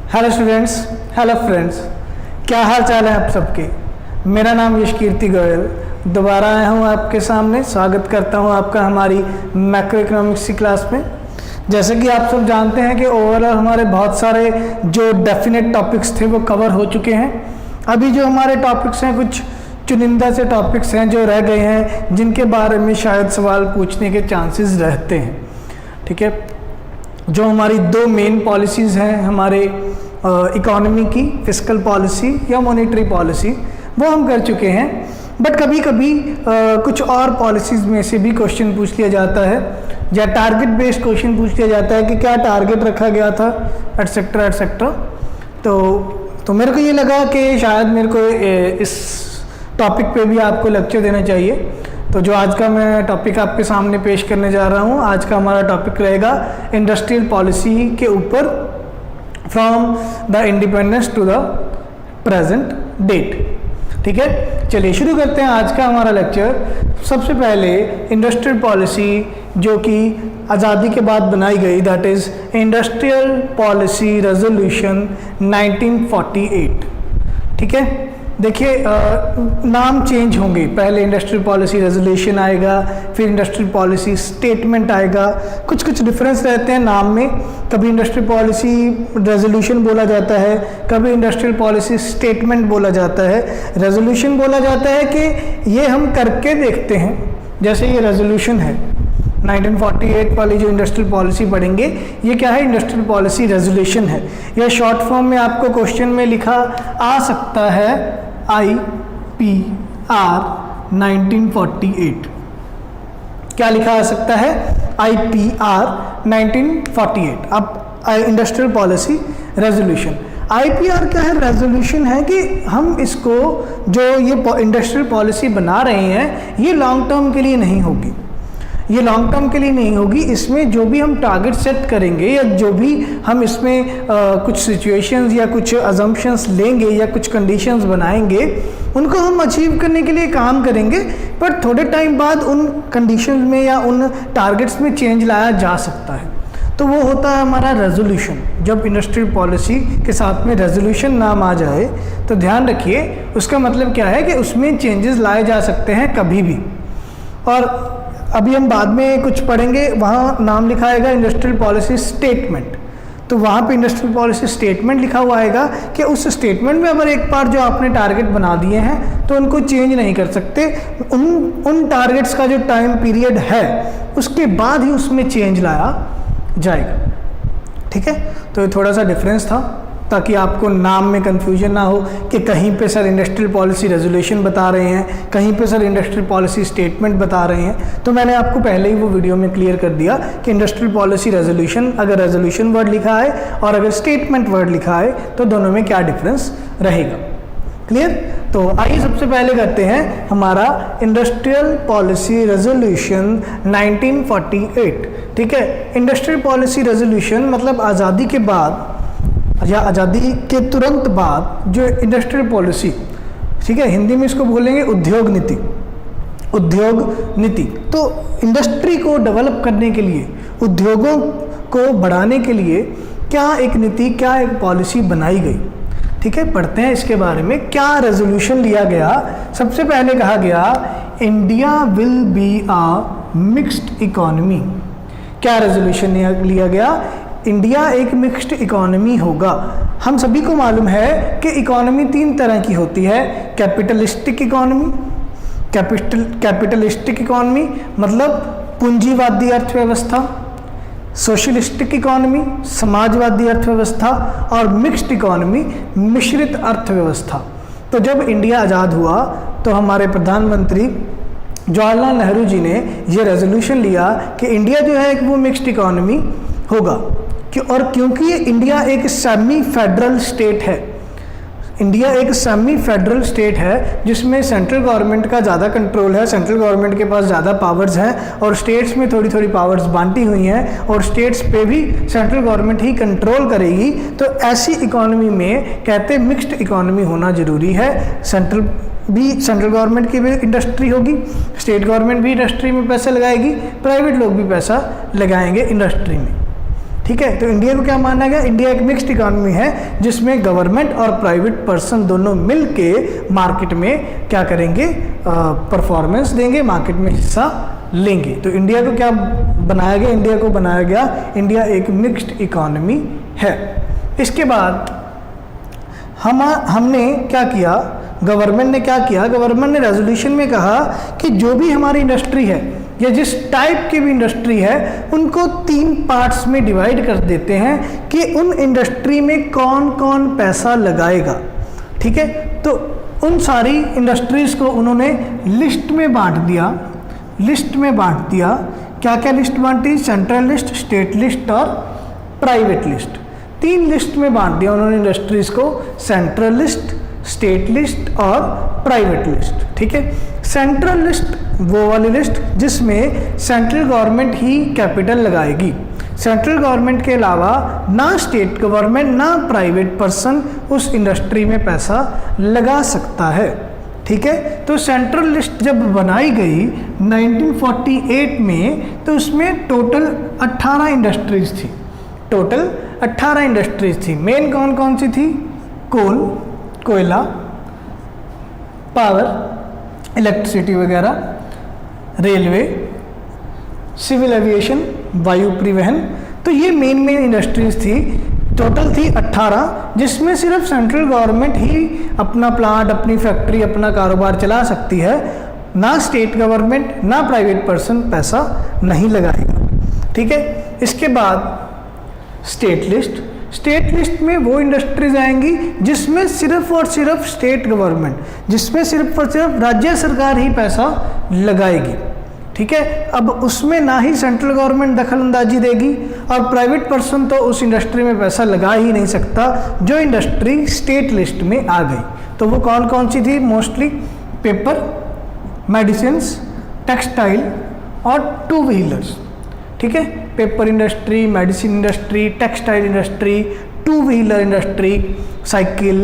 Hello students, hello friends, क्या हाल चाल है आप सबके। मेरा नाम यशकीर्ति गोयल, दोबारा आया हूँ आपके सामने। स्वागत करता हूँ आपका हमारी मैक्रो इकोनॉमिक्स की क्लास में। जैसे कि आप सब जानते हैं कि ओवरऑल हमारे बहुत सारे जो डेफिनेट टॉपिक्स थे वो कवर हो चुके हैं। अभी जो हमारे टॉपिक्स हैं, कुछ चुनिंदा से टॉपिक्स हैं जो रह गए हैं, जिनके बारे में शायद सवाल पूछने के चांसेस रहते हैं। ठीक है, जो हमारी दो मेन पॉलिसीज़ हैं हमारे इकोनॉमी की, फिस्कल पॉलिसी या मॉनेटरी पॉलिसी, वो हम कर चुके हैं। बट कभी कभी कुछ और पॉलिसीज़ में से भी क्वेश्चन पूछ लिया जाता है, या टारगेट बेस्ड क्वेश्चन पूछ लिया जाता है कि क्या टारगेट रखा गया था, एटसेट्रा एटसेट्रा। तो मेरे को ये लगा कि शायद मेरे को इस टॉपिक पे भी आपको लेक्चर देना चाहिए। तो जो आज का मैं टॉपिक आपके सामने पेश करने जा रहा हूँ, आज का हमारा टॉपिक रहेगा इंडस्ट्रियल पॉलिसी के ऊपर, from the independence to the present date. ठीक है, चलिए शुरू करते हैं आज का हमारा लेक्चर। सबसे पहले इंडस्ट्रियल पॉलिसी जो कि आज़ादी के बाद बनाई गई, that is industrial policy resolution 1948। ठीक है, देखिए नाम चेंज होंगे, पहले इंडस्ट्रियल पॉलिसी रेजोल्यूशन आएगा, फिर इंडस्ट्रियल पॉलिसी स्टेटमेंट आएगा। कुछ कुछ डिफरेंस रहते हैं नाम में, कभी इंडस्ट्रियल पॉलिसी रेजोल्यूशन बोला जाता है, कभी इंडस्ट्रियल पॉलिसी स्टेटमेंट बोला जाता है। रेजोल्यूशन बोला जाता है कि ये हम करके देखते हैं, जैसे ये रेजोल्यूशन है 1948 वाली जो इंडस्ट्रियल पॉलिसी पढ़ेंगे, ये क्या है, इंडस्ट्रियल पॉलिसी रेजोल्यूशन है। यह शॉर्ट फॉर्म में आपको क्वेश्चन में लिखा आ सकता है IPR 1948। क्या लिखा आ सकता है, IPR 1948। अब इंडस्ट्रियल पॉलिसी रेजोल्यूशन, IPR क्या है, रेजोल्यूशन है कि हम इसको जो ये इंडस्ट्रियल पॉलिसी बना रहे हैं, ये लॉन्ग टर्म के लिए नहीं होगी, ये लॉन्ग टर्म के लिए नहीं होगी। इसमें जो भी हम टारगेट सेट करेंगे या जो भी हम इसमें कुछ सिचुएशंस या कुछ अजम्पशंस लेंगे या कुछ कंडीशंस बनाएंगे, उनको हम अचीव करने के लिए काम करेंगे, पर थोड़े टाइम बाद उन कंडीशंस में या उन टारगेट्स में चेंज लाया जा सकता है। तो वो होता है हमारा रेजोल्यूशन। जब इंडस्ट्रियल पॉलिसी के साथ में रेजोल्यूशन नाम आ जाए तो ध्यान रखिए, उसका मतलब क्या है कि उसमें चेंजेस लाए जा सकते हैं कभी भी। और अभी हम बाद में कुछ पढ़ेंगे, वहाँ नाम लिखा आएगा इंडस्ट्रियल पॉलिसी स्टेटमेंट। तो वहाँ पे इंडस्ट्रियल पॉलिसी स्टेटमेंट लिखा हुआ आएगा कि उस स्टेटमेंट में अगर एक बार जो आपने टारगेट बना दिए हैं तो उनको चेंज नहीं कर सकते। उन टारगेट्स का जो टाइम पीरियड है उसके बाद ही उसमें चेंज लाया जाएगा। ठीक है, तो ये थोड़ा सा डिफरेंस था ताकि आपको नाम में कन्फ्यूजन ना हो कि कहीं पे सर इंडस्ट्रियल पॉलिसी रेजोल्यूशन बता रहे हैं, कहीं पे सर इंडस्ट्रियल पॉलिसी स्टेटमेंट बता रहे हैं। तो मैंने आपको पहले ही वो वीडियो में क्लियर कर दिया कि इंडस्ट्रियल पॉलिसी रेजोल्यूशन, अगर रेजोल्यूशन वर्ड लिखा है और अगर स्टेटमेंट वर्ड लिखा है तो दोनों में क्या डिफरेंस रहेगा। क्लियर? तो आइए सबसे पहले करते हैं हमारा इंडस्ट्रियल पॉलिसी रेजोल्यूशन 1948। ठीक है, इंडस्ट्रियल पॉलिसी रेजोल्यूशन मतलब आज़ादी के बाद या आज़ादी के तुरंत बाद जो इंडस्ट्रियल पॉलिसी, ठीक है, हिंदी में इसको बोलेंगे उद्योग नीति। उद्योग नीति तो इंडस्ट्री को डेवलप करने के लिए, उद्योगों को बढ़ाने के लिए क्या एक नीति, क्या एक पॉलिसी बनाई गई। ठीक है, पढ़ते हैं इसके बारे में। क्या रेजोल्यूशन लिया गया, सबसे पहले कहा गया India will be a mixed economy. क्या रेजोल्यूशन लिया गया, इंडिया एक मिक्स्ड इकोनॉमी होगा। हम सभी को मालूम है कि इकोनॉमी तीन तरह की होती है, कैपिटलिस्टिक इकोनॉमी। कैपिटलिस्टिक इकोनॉमी मतलब पूंजीवादी अर्थव्यवस्था, सोशलिस्टिक इकोनॉमी समाजवादी अर्थव्यवस्था, और मिक्स्ड इकोनॉमी मिश्रित अर्थव्यवस्था। तो जब इंडिया आज़ाद हुआ तो हमारे प्रधानमंत्री जवाहरलाल नेहरू जी ने ये रेजोल्यूशन लिया कि इंडिया जो है एक वो मिक्स्ड इकोनॉमी होगा। और क्योंकि इंडिया एक सेमी फेडरल स्टेट है, इंडिया एक सेमी फेडरल स्टेट है जिसमें सेंट्रल गवर्नमेंट का ज़्यादा कंट्रोल है, सेंट्रल गवर्नमेंट के पास ज़्यादा पावर्स हैं और स्टेट्स में थोड़ी थोड़ी पावर्स बांटी हुई हैं और स्टेट्स पे भी सेंट्रल गवर्नमेंट ही कंट्रोल करेगी। तो ऐसी इकोनॉमी में कहते हैं मिक्स्ड इकोनॉमी होना ज़रूरी है। सेंट्रल गवर्नमेंट की भी इंडस्ट्री होगी, स्टेट गवर्नमेंट भी इंडस्ट्री में पैसा लगाएगी, प्राइवेट लोग भी पैसा लगाएंगे इंडस्ट्री में। ठीक है। तो इंडिया को क्या माना गया, इंडिया एक मिक्स्ड इकोनॉमी है जिसमें गवर्नमेंट और प्राइवेट पर्सन दोनों मिलके मार्केट में क्या करेंगे, परफॉर्मेंस देंगे, मार्केट में हिस्सा लेंगे। तो इंडिया को क्या बनाया गया, इंडिया को बनाया गया, इंडिया एक मिक्स्ड इकोनॉमी है। इसके बाद हमने क्या किया, गवर्नमेंट ने क्या किया, गवर्नमेंट ने रेजोल्यूशन में कहा कि जो भी हमारी इंडस्ट्री है या जिस टाइप की भी इंडस्ट्री है उनको 3 पार्ट्स में डिवाइड कर देते हैं कि उन इंडस्ट्री में कौन कौन पैसा लगाएगा। ठीक है, तो उन सारी इंडस्ट्रीज को उन्होंने लिस्ट में बांट दिया, लिस्ट में बांट दिया। क्या क्या लिस्ट बांटी, सेंट्रल लिस्ट, स्टेट लिस्ट और प्राइवेट लिस्ट। 3 लिस्ट में बांट दिया उन्होंने इंडस्ट्रीज को, सेंट्रल लिस्ट, स्टेट लिस्ट और प्राइवेट लिस्ट। ठीक है, सेंट्रल लिस्ट वो वाली लिस्ट जिसमें सेंट्रल गवर्नमेंट ही कैपिटल लगाएगी, सेंट्रल गवर्नमेंट के अलावा ना स्टेट गवर्नमेंट ना प्राइवेट पर्सन उस इंडस्ट्री में पैसा लगा सकता है। ठीक है, तो सेंट्रल लिस्ट जब बनाई गई 1948 में तो उसमें टोटल 18 इंडस्ट्रीज थी, टोटल 18 इंडस्ट्रीज थी। मेन कौन कौन सी थी, कोल, कोयला, पावर, इलेक्ट्रिसिटी वगैरह, रेलवे, सिविल एविएशन, वायु परिवहन। तो ये मेन इंडस्ट्रीज थी, टोटल थी 18, जिसमें सिर्फ सेंट्रल गवर्नमेंट ही अपना प्लांट, अपनी फैक्ट्री, अपना कारोबार चला सकती है, ना स्टेट गवर्नमेंट ना प्राइवेट पर्सन पैसा नहीं लगाएगा। ठीक है, इसके बाद स्टेट लिस्ट, स्टेट लिस्ट में वो इंडस्ट्रीज आएंगी जिसमें सिर्फ और सिर्फ स्टेट गवर्नमेंट, जिसमें सिर्फ और सिर्फ राज्य सरकार ही पैसा लगाएगी। ठीक है, अब उसमें ना ही सेंट्रल गवर्नमेंट दखल अंदाजी देगी और प्राइवेट पर्सन तो उस इंडस्ट्री में पैसा लगा ही नहीं सकता जो इंडस्ट्री स्टेट लिस्ट में आ गई। तो वो कौन कौन सी थी, मोस्टली पेपर, मेडिसिन्स, टेक्सटाइल और 2 व्हीलर्स। ठीक है, paper industry, medicine industry, textile industry, 2 wheeler industry, cycle,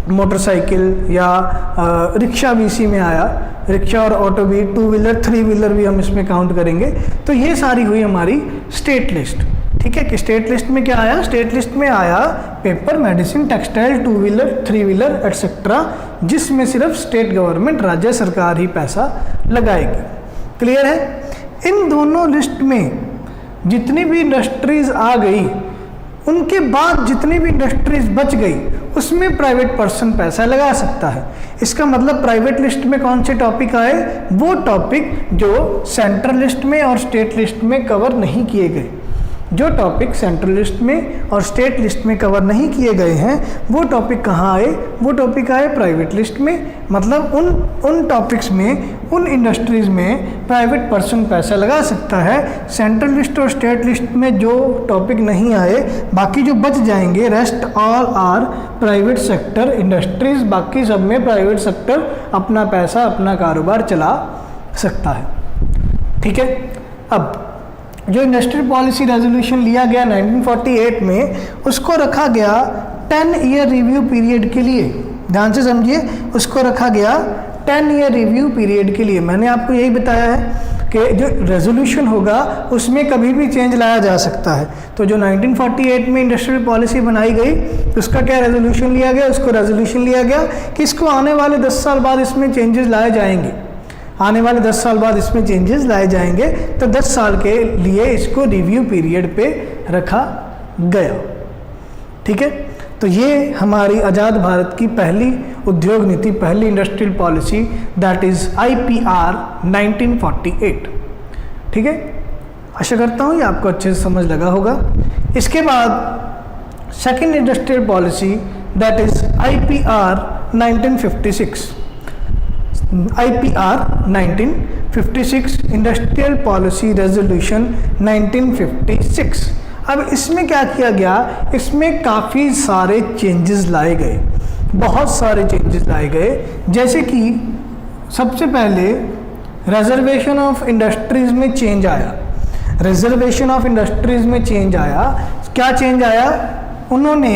motorcycle या रिक्शा भी इसी में आया, रिक्शा और ऑटो भी, 2 व्हीलर 3 व्हीलर भी हम इसमें काउंट करेंगे। तो ये सारी हुई हमारी स्टेट लिस्ट। ठीक है, कि स्टेट लिस्ट में क्या आया, स्टेट लिस्ट में आया paper, medicine, textile, 2 wheeler 3 wheeler etcetera, जिसमें सिर्फ स्टेट गवर्नमेंट, राज्य सरकार ही पैसा लगाएगी। क्लियर है। इन दोनों लिस्ट में जितनी भी इंडस्ट्रीज आ गई उनके बाद जितनी भी इंडस्ट्रीज बच गई उसमें प्राइवेट पर्सन पैसा लगा सकता है। इसका मतलब प्राइवेट लिस्ट में कौन से टॉपिक आए, वो टॉपिक जो सेंट्रल लिस्ट में और स्टेट लिस्ट में कवर नहीं किए गए। जो टॉपिक सेंट्रल लिस्ट में और स्टेट लिस्ट में कवर नहीं किए गए हैं वो टॉपिक कहाँ आए, वो टॉपिक आए प्राइवेट लिस्ट में। मतलब उन टॉपिक्स में, उन इंडस्ट्रीज़ में प्राइवेट पर्सन पैसा लगा सकता है। सेंट्रल लिस्ट और स्टेट लिस्ट में जो टॉपिक नहीं आए, बाकी जो बच जाएंगे, rest all are private sector industries, बाकी सब में प्राइवेट सेक्टर अपना पैसा, अपना कारोबार चला सकता है। ठीक है, अब जो इंडस्ट्रियल पॉलिसी रेजोल्यूशन लिया गया 1948 में, उसको रखा गया 10 ईयर रिव्यू पीरियड के लिए। ध्यान से समझिए, उसको रखा गया 10 ईयर रिव्यू पीरियड के लिए। मैंने आपको यही बताया है कि जो रेजोल्यूशन होगा उसमें कभी भी चेंज लाया जा सकता है। तो जो 1948 में इंडस्ट्रियल पॉलिसी बनाई गई उसका क्या रेजोल्यूशन लिया गया, उसको रेजोल्यूशन लिया गया कि इसको आने वाले 10 साल बाद इसमें चेंजेस लाए जाएंगे, आने वाले 10 साल बाद इसमें चेंजेस लाए जाएंगे। तो 10 साल के लिए इसको रिव्यू पीरियड पे रखा गया। ठीक है, तो ये हमारी आज़ाद भारत की पहली उद्योग नीति, पहली industrial policy, that is IPR 1948। ठीक है, आशा करता हूँ ये आपको अच्छे से समझ लगा होगा। इसके बाद second industrial policy that is IPR 1956। IPR 1956 industrial policy resolution 1956। अब इसमें क्या किया गया, इसमें काफ़ी सारे चेंजेस लाए गए, बहुत सारे चेंजेस लाए गए। जैसे कि सबसे पहले रिजर्वेशन ऑफ इंडस्ट्रीज़ में चेंज आया, रिजर्वेशन ऑफ इंडस्ट्रीज़ में चेंज आया। क्या चेंज आया, उन्होंने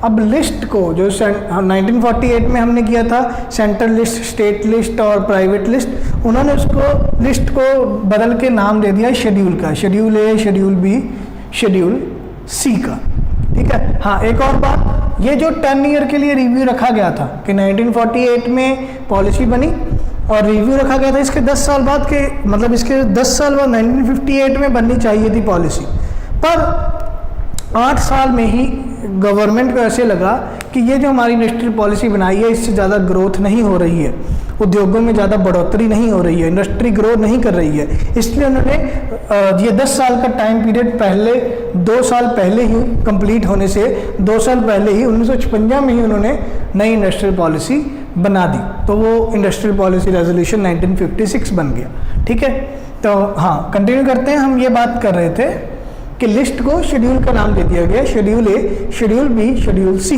अब लिस्ट को जो 1948 में हमने किया था सेंट्रल लिस्ट, स्टेट लिस्ट और प्राइवेट लिस्ट, उन्होंने उसको लिस्ट को बदल के नाम दे दिया शेड्यूल का, शेड्यूल ए, शेड्यूल बी, शेड्यूल सी का। ठीक है। हाँ, एक और बात, ये जो 10 ईयर के लिए रिव्यू रखा गया था कि 1948 में पॉलिसी बनी और रिव्यू रखा गया था इसके 10 साल बाद के, मतलब इसके 10 साल बाद 1958 में बननी चाहिए थी पॉलिसी, पर 8 साल में ही गवर्नमेंट को ऐसे लगा कि ये जो हमारी इंडस्ट्रियल पॉलिसी बनाई है इससे ज़्यादा ग्रोथ नहीं हो रही है, उद्योगों में ज़्यादा बढ़ोतरी नहीं हो रही है, इंडस्ट्री ग्रो नहीं कर रही है, इसलिए उन्होंने ये 10 साल का टाइम पीरियड पहले 2 साल पहले ही कंप्लीट होने से 2 साल पहले ही 1956 में ही उन्होंने नई इंडस्ट्रियल पॉलिसी बना दी, तो वो इंडस्ट्रियल पॉलिसी रेजोल्यूशन 1956 बन गया। ठीक है। तो हाँ, कंटिन्यू करते हैं। हम ये बात कर रहे थे कि लिस्ट को शेड्यूल का नाम दे दिया गया, शेड्यूल ए, शेड्यूल बी, शेड्यूल सी।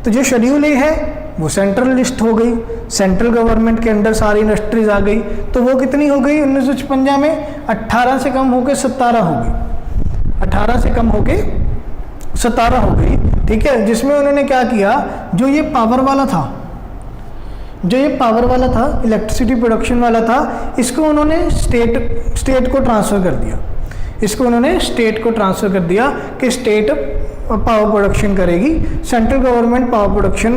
तो जो शेड्यूल ए है वो सेंट्रल लिस्ट हो गई, सेंट्रल गवर्नमेंट के अंडर सारी इंडस्ट्रीज आ गई, तो वो कितनी हो गई 1956 में? 18 से कम होकर 17 हो गई, 18 से कम होके 17 हो गई। ठीक है। जिसमें उन्होंने क्या किया, जो ये पावर वाला था, जो ये पावर वाला था, इलेक्ट्रिसिटी प्रोडक्शन वाला था, इसको उन्होंने स्टेट को ट्रांसफ़र कर दिया, इसको उन्होंने स्टेट को ट्रांसफ़र कर दिया कि स्टेट पावर प्रोडक्शन करेगी। सेंट्रल गवर्नमेंट पावर प्रोडक्शन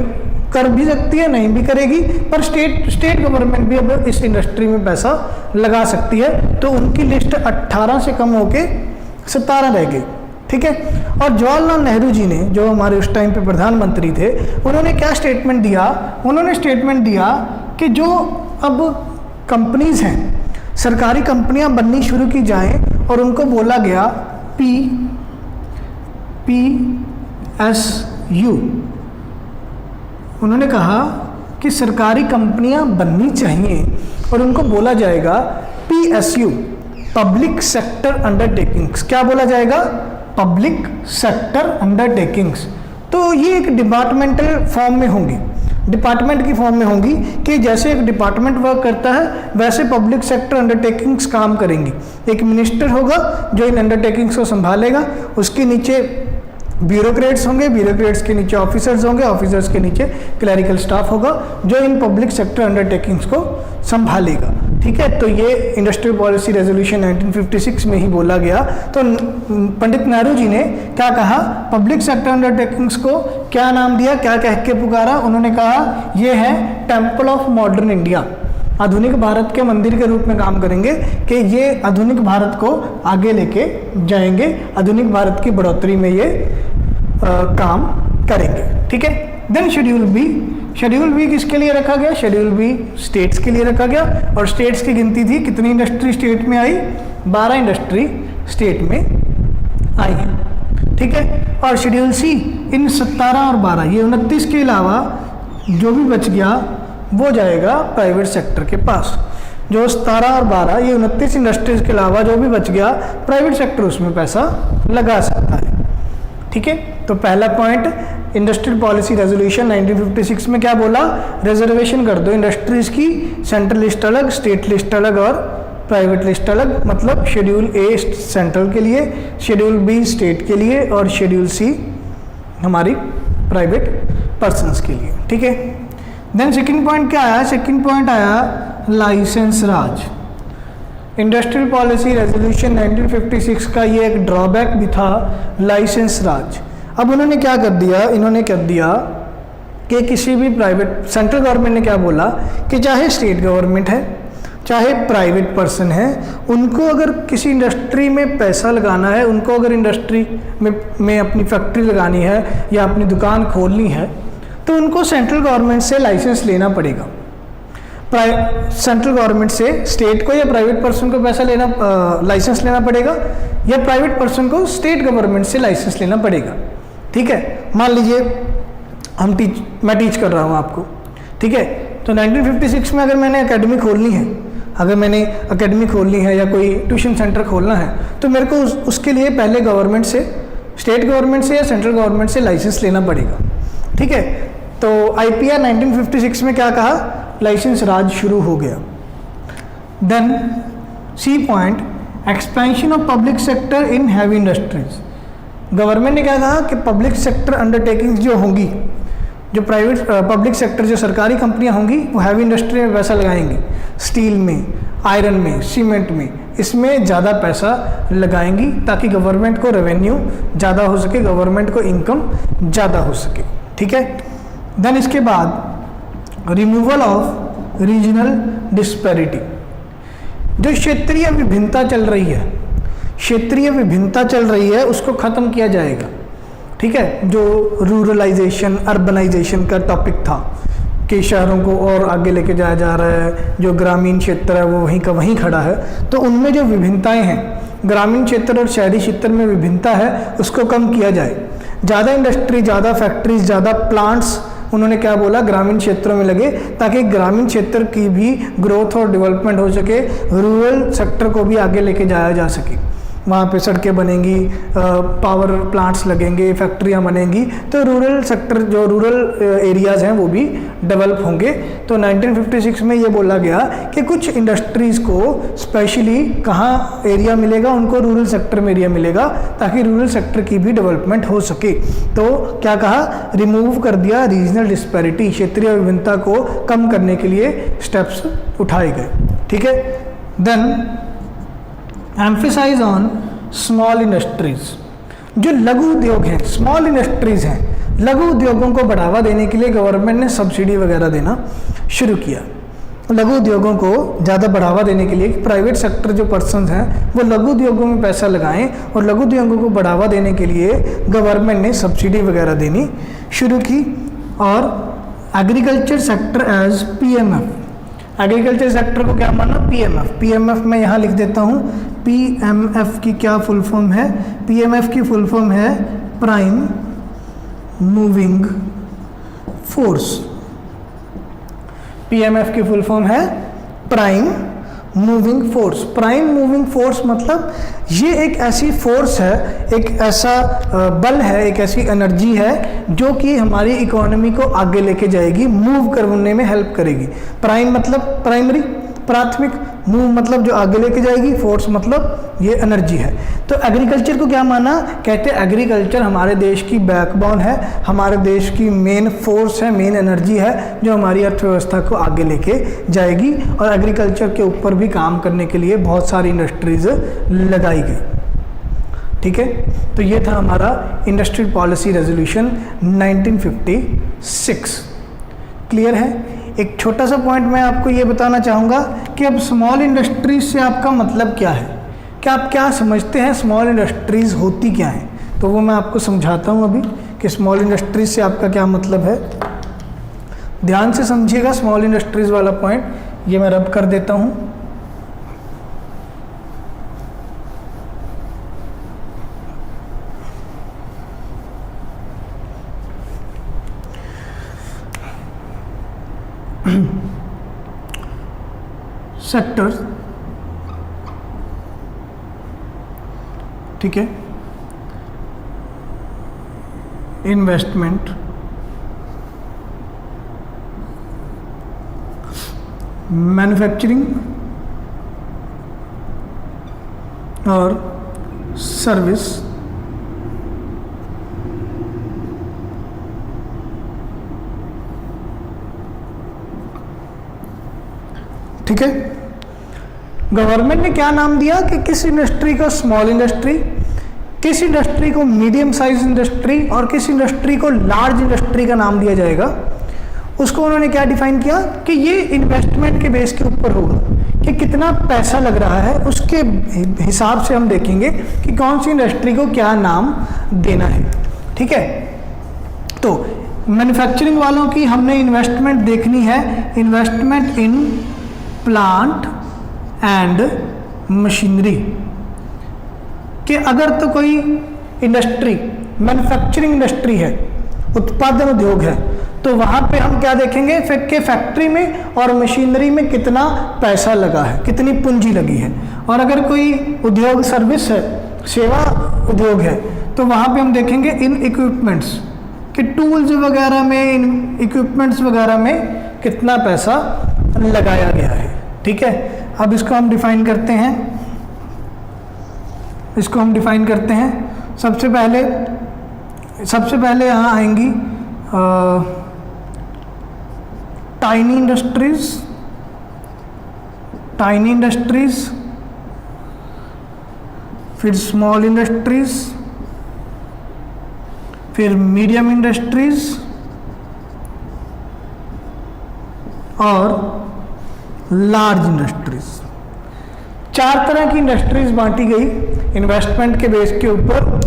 कर भी सकती है, नहीं भी करेगी, पर स्टेट गवर्नमेंट भी अब इस इंडस्ट्री में पैसा लगा सकती है। तो उनकी लिस्ट 18 से कम होके 17 रह गई। ठीक है। और जवाहरलाल नेहरू जी ने, जो हमारे उस टाइम पे प्रधानमंत्री थे, उन्होंने क्या स्टेटमेंट दिया? उन्होंने स्टेटमेंट दिया कि जो अब कंपनीज हैं, सरकारी कंपनियां बननी शुरू की जाएं, और उनको बोला गया PSU, उन्होंने कहा कि सरकारी कंपनियां बननी चाहिए और उनको बोला जाएगा PSU, पब्लिक सेक्टर अंडरटेकिंग्स। क्या बोला जाएगा? Public sector undertakings. तो ये एक डिपार्टमेंटल फॉर्म में होंगी, डिपार्टमेंट की फॉर्म में होंगी कि जैसे एक डिपार्टमेंट वर्क करता है वैसे पब्लिक सेक्टर अंडरटेकिंग्स काम करेंगी। एक मिनिस्टर होगा जो इन अंडरटेकिंग्स को संभालेगा, उसके नीचे ब्यूरोक्रेट्स होंगे, ब्यूरोक्रेट्स के नीचे ऑफिसर्स होंगे, ऑफिसर्स के नीचे क्लरिकल स्टाफ होगा जो इन पब्लिक सेक्टर अंडरटेकिंग्स को संभालेगा। ठीक है। तो ये इंडस्ट्रियल पॉलिसी रेजोल्यूशन 1956 में ही बोला गया। तो पंडित नेहरू जी ने क्या कहा? पब्लिक सेक्टर अंडरटेकिंग्स को क्या नाम दिया, क्या कह के पुकारा? उन्होंने कहा ये है टेम्पल ऑफ मॉडर्न इंडिया, आधुनिक भारत के मंदिर के रूप में काम करेंगे कि ये आधुनिक भारत को आगे लेके जाएंगे, आधुनिक भारत की बढ़ोतरी में ये काम करेंगे। ठीक है। Then schedule B, schedule B किसके लिए रखा गया? शेड्यूल बी स्टेट्स के लिए रखा गया, और स्टेट्स की गिनती थी, कितनी इंडस्ट्री स्टेट में आई? 12 इंडस्ट्री स्टेट में आई है। ठीक है। और शेड्यूल सी, इन 17 और 12, ये 29 के अलावा जो भी बच गया वो जाएगा प्राइवेट सेक्टर के पास। जो 17 और 12, ये 29 इंडस्ट्रीज के अलावा जो भी बच गया प्राइवेट सेक्टर उसमें पैसा लगा सकता है। ठीक है। तो पहला पॉइंट, इंडस्ट्रियल पॉलिसी रेजोल्यूशन 1956 में क्या बोला? रिजर्वेशन कर दो इंडस्ट्रीज की, सेंट्रल लिस्ट अलग, स्टेट लिस्ट अलग और प्राइवेट लिस्ट अलग। मतलब शेड्यूल ए सेंट्रल के लिए, शेड्यूल बी स्टेट के लिए और शेड्यूल सी हमारी प्राइवेट पर्सनस के लिए। ठीक है। देन सेकंड पॉइंट क्या आया? सेकंड पॉइंट आया लाइसेंस राज। इंडस्ट्रियल पॉलिसी रेजोल्यूशन 1956 का ये एक ड्रॉबैक भी था, लाइसेंस राज। अब उन्होंने क्या कर दिया? इन्होंने कर दिया कि किसी भी प्राइवेट, सेंट्रल गवर्नमेंट ने क्या बोला कि चाहे स्टेट गवर्नमेंट है चाहे प्राइवेट पर्सन है, उनको अगर किसी इंडस्ट्री में पैसा लगाना है, उनको अगर इंडस्ट्री में अपनी फैक्ट्री लगानी है या अपनी दुकान खोलनी है, तो उनको सेंट्रल गवर्नमेंट से लाइसेंस लेना पड़ेगा। सेंट्रल गवर्नमेंट से स्टेट को या प्राइवेट पर्सन को पैसा लेना, लाइसेंस लेना पड़ेगा, या प्राइवेट पर्सन को स्टेट गवर्नमेंट से लाइसेंस लेना पड़ेगा। ठीक है। मान लीजिए मैं टीच कर रहा हूँ आपको। ठीक है। तो 1956 में अगर मैंने एकेडमी खोलनी है, अगर मैंने एकेडमी खोलनी है या कोई ट्यूशन सेंटर खोलना है, तो मेरे को उसके लिए पहले गवर्नमेंट से, स्टेट गवर्नमेंट से या सेंट्रल गवर्नमेंट से लाइसेंस लेना पड़ेगा। ठीक है। तो IPR 1956 में क्या कहा? लाइसेंस राज शुरू हो गया। Then C point, expansion of public sector in heavy industries. Government ने क्या कहा कि पब्लिक सेक्टर अंडरटेकिंग्स जो होंगी, जो प्राइवेट पब्लिक सेक्टर जो सरकारी कंपनियां होंगी वो हैवी इंडस्ट्री में पैसा लगाएंगी, स्टील में, आयरन में, सीमेंट में, इसमें ज़्यादा पैसा लगाएंगी ताकि गवर्नमेंट को रेवेन्यू ज़्यादा हो सके, गवर्नमेंट को इनकम ज़्यादा हो सके। ठीक है। देन इसके बाद रिमूवल ऑफ रीजनल डिस्पैरिटी, जो क्षेत्रीय विभिन्नता चल रही है, क्षेत्रीय विभिन्नता चल रही है उसको ख़त्म किया जाएगा। ठीक है। जो रूरलाइजेशन अर्बनाइजेशन का टॉपिक था कि शहरों को और आगे लेके जाया जा रहा है, जो ग्रामीण क्षेत्र है वो वहीं का वहीं खड़ा है, तो उनमें जो विभिन्नताएं हैं, ग्रामीण क्षेत्र और शहरी क्षेत्र में विभिन्नता है उसको कम किया जाए। ज़्यादा इंडस्ट्री, ज़्यादा फैक्ट्रीज, ज़्यादा प्लांट्स उन्होंने क्या बोला, ग्रामीण क्षेत्रों में लगे ताकि ग्रामीण क्षेत्र की भी ग्रोथ और डेवलपमेंट हो सके, रूरल सेक्टर को भी आगे लेके जाया जा सके। वहाँ पे सड़कें बनेंगी, पावर प्लांट्स लगेंगे, फैक्ट्रियाँ बनेंगी, तो रूरल सेक्टर, जो रूरल एरियाज़ हैं वो भी डेवलप होंगे। तो 1956 में ये बोला गया कि कुछ इंडस्ट्रीज़ को स्पेशली कहाँ एरिया मिलेगा, उनको रूरल सेक्टर में एरिया मिलेगा ताकि रूरल सेक्टर की भी डेवलपमेंट हो सके। तो क्या कहा, रिमूव कर दिया रीजनल डिस्पैरिटी, क्षेत्रीय विभिन्नता को कम करने के लिए स्टेप्स उठाए गए। ठीक है। Then emphasise on small industries, जो लघु उद्योग हैं, स्मॉल इंडस्ट्रीज हैं, लघु उद्योगों को बढ़ावा देने के लिए गवर्नमेंट ने सब्सिडी वगैरह देना शुरू किया। लघु उद्योगों को ज़्यादा बढ़ावा देने के लिए प्राइवेट सेक्टर जो पर्सन्स हैं वो लघु उद्योगों में पैसा लगाएं, और लघु उद्योगों को बढ़ावा देने के लिए गवर्नमेंट ने सब्सिडी वगैरह देनी शुरू की। और agriculture sector as PMF, agriculture sector को क्या माना, PMF मैं यहाँ लिख देता हूँ। PMF की क्या फुल फॉर्म है, PMF की फुल फॉर्म है प्राइम मूविंग फोर्स। PMF की फुल फॉर्म है prime moving force. Prime moving force मतलब ये एक ऐसी फोर्स है, एक ऐसा बल है, एक ऐसी एनर्जी है जो कि हमारी इकोनॉमी को आगे लेके जाएगी, मूव करने में हेल्प करेगी। प्राइम मतलब प्राइमरी, प्राथमिक, मूव मतलब जो आगे लेके जाएगी, फोर्स मतलब ये एनर्जी है। तो एग्रीकल्चर को क्या माना, कहते हैं एग्रीकल्चर हमारे देश की बैकबोन है, हमारे देश की मेन फोर्स है, मेन एनर्जी है जो हमारी अर्थव्यवस्था को आगे लेके जाएगी। और एग्रीकल्चर के ऊपर भी काम करने के लिए बहुत सारी इंडस्ट्रीज लगाई गई। ठीक है। तो ये था हमारा इंडस्ट्रियल पॉलिसी रेजोल्यूशन 1956। क्लियर है। एक छोटा सा पॉइंट मैं आपको ये बताना चाहूँगा कि अब स्मॉल इंडस्ट्रीज से आपका मतलब क्या है, क्या आप क्या समझते हैं स्मॉल इंडस्ट्रीज़ होती क्या हैं। तो वो मैं आपको समझाता हूँ अभी कि स्मॉल इंडस्ट्रीज से आपका क्या मतलब है। ध्यान से समझिएगा स्मॉल इंडस्ट्रीज़ वाला पॉइंट, ये मैं रब कर देता हूँ। सेक्टर, ठीक है, इन्वेस्टमेंट, मैन्युफैक्चरिंग और सर्विस, ठीक है। गवर्नमेंट ने क्या नाम दिया कि किस इंडस्ट्री को स्मॉल इंडस्ट्री, किस इंडस्ट्री को मीडियम साइज इंडस्ट्री और किस इंडस्ट्री को लार्ज इंडस्ट्री का नाम दिया जाएगा। उसको उन्होंने क्या डिफाइन किया कि ये इन्वेस्टमेंट के बेस के ऊपर होगा कि कितना पैसा लग रहा है, उसके हिसाब से हम देखेंगे कि कौन सी इंडस्ट्री को क्या नाम देना है। ठीक है। तो मैन्युफैक्चरिंग वालों की हमने इन्वेस्टमेंट देखनी है, investment in plant and machinery, कि अगर तो कोई इंडस्ट्री मैन्युफैक्चरिंग इंडस्ट्री है, उत्पादन उद्योग है, तो वहाँ पे हम क्या देखेंगे कि फैक्ट्री में और मशीनरी में कितना पैसा लगा है, कितनी पूंजी लगी है। और अगर कोई उद्योग सर्विस है, सेवा उद्योग है, तो वहाँ पे हम देखेंगे इन इक्विपमेंट्स कि टूल्स वगैरह में, इन इक्विपमेंट्स वगैरह में कितना पैसा लगाया गया है। ठीक है। अब इसको हम डिफाइन करते हैं, इसको हम डिफाइन करते हैं। सबसे पहले यहाँ आएंगी टाइनी इंडस्ट्रीज, टाइनी इंडस्ट्रीज, फिर स्मॉल इंडस्ट्रीज, फिर मीडियम इंडस्ट्रीज और लार्ज इंडस्ट्रीज। 4 तरह की इंडस्ट्रीज बांटी गई इन्वेस्टमेंट के बेस के ऊपर।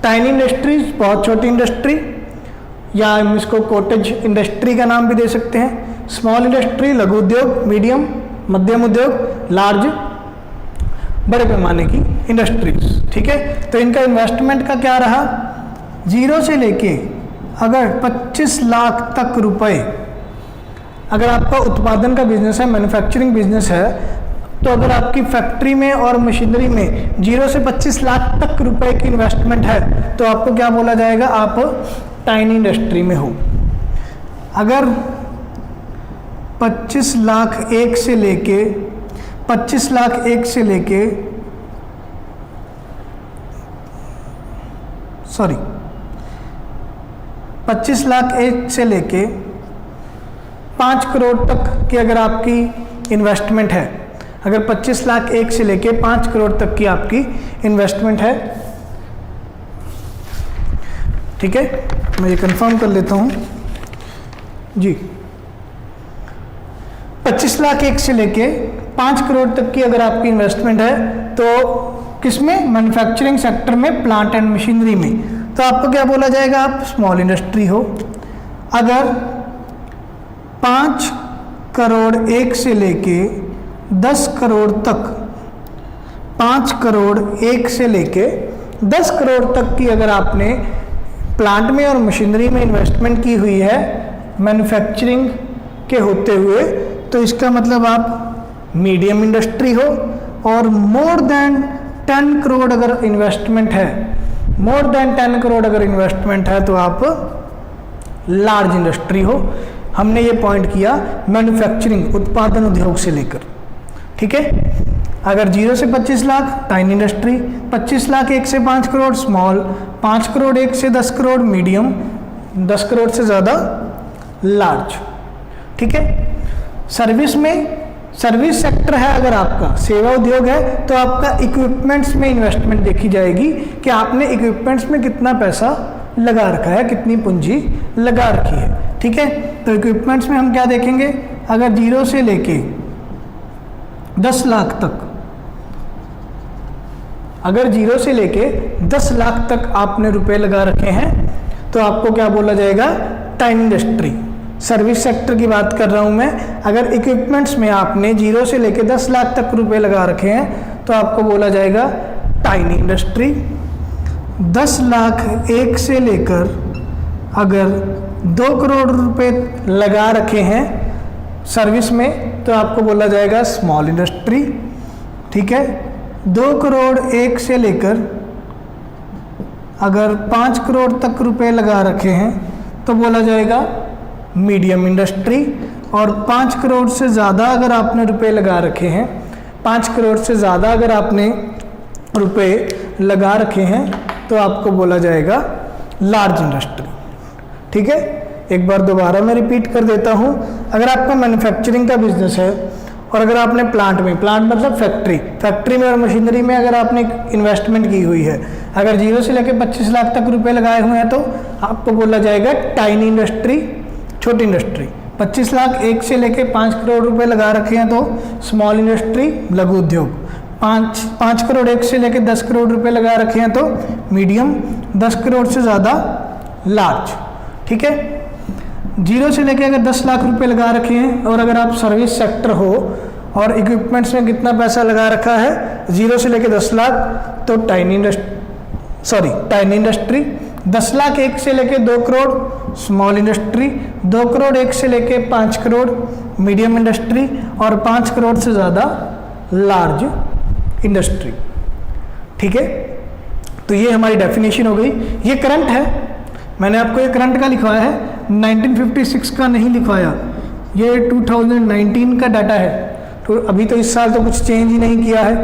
टाइनी इंडस्ट्रीज बहुत छोटी इंडस्ट्री, या हम इसको कॉटेज इंडस्ट्री का नाम भी दे सकते हैं। स्मॉल इंडस्ट्री लघु उद्योग, मीडियम मध्यम उद्योग, लार्ज बड़े पैमाने की इंडस्ट्रीज। ठीक है, तो इनका इन्वेस्टमेंट का क्या रहा, 0 से लेके अगर 25 लाख तक रुपए, अगर आपका उत्पादन का बिजनेस है, मैन्युफैक्चरिंग बिजनेस है, तो अगर आपकी फैक्ट्री में और मशीनरी में 0 से 25 लाख तक रुपए की इन्वेस्टमेंट है तो आपको क्या बोला जाएगा, आप टाइनी इंडस्ट्री में हो। अगर 25 लाख एक से लेके 25 लाख एक से लेके 5 करोड़ तक की अगर आपकी इन्वेस्टमेंट है, अगर 25 लाख एक से लेके 5 करोड़ तक की आपकी इन्वेस्टमेंट है, ठीक है, मैं ये कंफर्म कर लेता हूँ जी। 25 लाख एक से लेके 5 करोड़ तक की अगर आपकी इन्वेस्टमेंट है तो किसमें, मैन्युफैक्चरिंग सेक्टर में, प्लांट एंड मशीनरी में, तो आपको क्या बोला जाएगा, आप स्मॉल इंडस्ट्री हो। अगर 5 करोड़ एक से लेके 10 करोड़ तक, 5 करोड़ एक से लेके 10 करोड़ तक की अगर आपने प्लांट में और मशीनरी में इन्वेस्टमेंट की हुई है मैन्युफैक्चरिंग के होते हुए, तो इसका मतलब आप मीडियम इंडस्ट्री हो। और मोर देन 10 करोड़ अगर इन्वेस्टमेंट है, मोर देन 10 करोड़ अगर इन्वेस्टमेंट है तो आप लार्ज इंडस्ट्री हो। हमने ये पॉइंट किया मैन्युफैक्चरिंग उत्पादन उद्योग से लेकर। ठीक है, अगर 0 से 25 लाख टाइनी इंडस्ट्री, 25 लाख 1 से 5 करोड़ स्मॉल, 5 करोड़ 1 से 10 करोड़ मीडियम, 10 करोड़ से ज़्यादा लार्ज। ठीक है, सर्विस में, सर्विस सेक्टर है अगर आपका, सेवा उद्योग है, तो आपका इक्विपमेंट्स में इन्वेस्टमेंट देखी जाएगी कि आपने इक्विपमेंट्स में कितना पैसा लगा रखा है, कितनी पूंजी लगा रखी है। ठीक है, तो इक्विपमेंट्स में हम क्या देखेंगे, अगर 0 से लेके 10 लाख तक, अगर 0 से लेके 10 लाख तक आपने रुपए लगा रखे हैं तो आपको क्या बोला जाएगा, टाइनी इंडस्ट्री। सर्विस सेक्टर की बात कर रहा हूं मैं। अगर इक्विपमेंट्स में आपने 0 से लेके 10 लाख तक रुपए लगा रखे हैं तो आपको बोला जाएगा टाइनी इंडस्ट्री। 10 लाख एक से लेकर अगर 2 करोड़ रुपए लगा रखे हैं सर्विस में तो आपको बोला जाएगा स्मॉल इंडस्ट्री। ठीक है, 2 करोड़ एक से लेकर अगर 5 करोड़ तक रुपए लगा रखे हैं तो बोला जाएगा मीडियम इंडस्ट्री। और 5 करोड़ से ज़्यादा अगर आपने रुपए लगा रखे हैं, 5 करोड़ से ज़्यादा अगर आपने रुपए लगा रखे हैं तो आपको बोला जाएगा लार्ज इंडस्ट्री। ठीक है, एक बार दोबारा मैं रिपीट कर देता हूँ। अगर आपका मैन्युफैक्चरिंग का बिजनेस है और अगर आपने प्लांट में, प्लांट मतलब फैक्ट्री में और मशीनरी में अगर आपने इन्वेस्टमेंट की हुई है, अगर 0 से लेकर 25 लाख तक रुपए लगाए हुए हैं तो आपको बोला जाएगा टाइनी इंडस्ट्री, छोटी इंडस्ट्री। 25 लाख एक से लेके 5 करोड़ रुपए लगा रखे हैं तो स्मॉल इंडस्ट्री, लघु उद्योग। 5 करोड़ एक से लेके 10 करोड़ रुपए लगा रखे हैं तो मीडियम, 10 करोड़ से ज़्यादा लार्ज। ठीक है, 0 से लेके अगर 10 लाख रुपए लगा रखे हैं और अगर आप सर्विस सेक्टर हो और इक्विपमेंट्स में कितना पैसा लगा रखा है 0 से लेके 10 लाख तो टाइनी इंडस्ट्री। 10 लाख एक से लेके 2 करोड़ स्मॉल इंडस्ट्री, 2 करोड़ एक से लेके 5 करोड़ मीडियम इंडस्ट्री और 5 करोड़ से ज़्यादा लार्ज इंडस्ट्री। ठीक है, तो ये हमारी डेफिनेशन हो गई। ये करंट है, मैंने आपको ये करंट का लिखवाया है, 1956 का नहीं लिखवाया, ये 2019 का डाटा है। तो अभी तो इस साल तो कुछ चेंज ही नहीं किया है,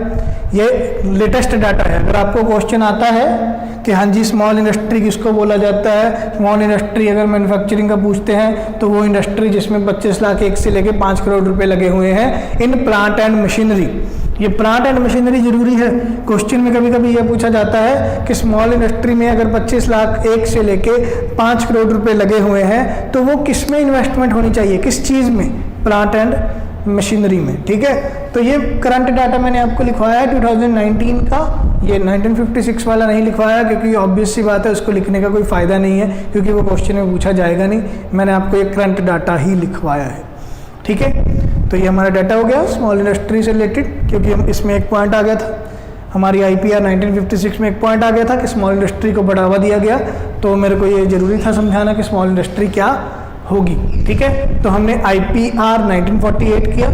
ये लेटेस्ट डाटा है। अगर आपको क्वेश्चन आता है कि हाँ जी स्मॉल इंडस्ट्री किसको बोला जाता है, स्मॉल इंडस्ट्री अगर मैन्युफैक्चरिंग का पूछते हैं तो वो इंडस्ट्री जिसमें 25 लाख 1 से लेके 5 करोड़ रुपए लगे हुए हैं इन प्लांट एंड मशीनरी। ये प्लांट एंड मशीनरी जरूरी है, क्वेश्चन में कभी कभी ये पूछा जाता है कि स्मॉल इंडस्ट्री में अगर 25 लाख 1 से लेके 5 करोड़ रुपए लगे हुए हैं तो वो किस में इन्वेस्टमेंट होनी चाहिए, किस चीज़ में, प्लांट एंड मशीनरी में। ठीक है, तो ये करंट डाटा मैंने आपको लिखवाया है 2019 का, ये 1956 वाला नहीं लिखवाया क्योंकि ऑब्वियस सी बात है उसको लिखने का कोई फ़ायदा नहीं है क्योंकि वो क्वेश्चन में पूछा जाएगा नहीं। मैंने आपको ये करंट डाटा ही लिखवाया है। ठीक है, तो ये हमारा डाटा हो गया स्मॉल इंडस्ट्री से रिलेटेड, क्योंकि हम इसमें एक पॉइंट आ गया था, हमारी IPR 1956 में एक पॉइंट आ गया था कि स्मॉल इंडस्ट्री को बढ़ावा दिया गया, तो मेरे को ये ज़रूरी था समझाना कि स्मॉल इंडस्ट्री क्या होगी। ठीक है, तो हमने IPR 1948 किया,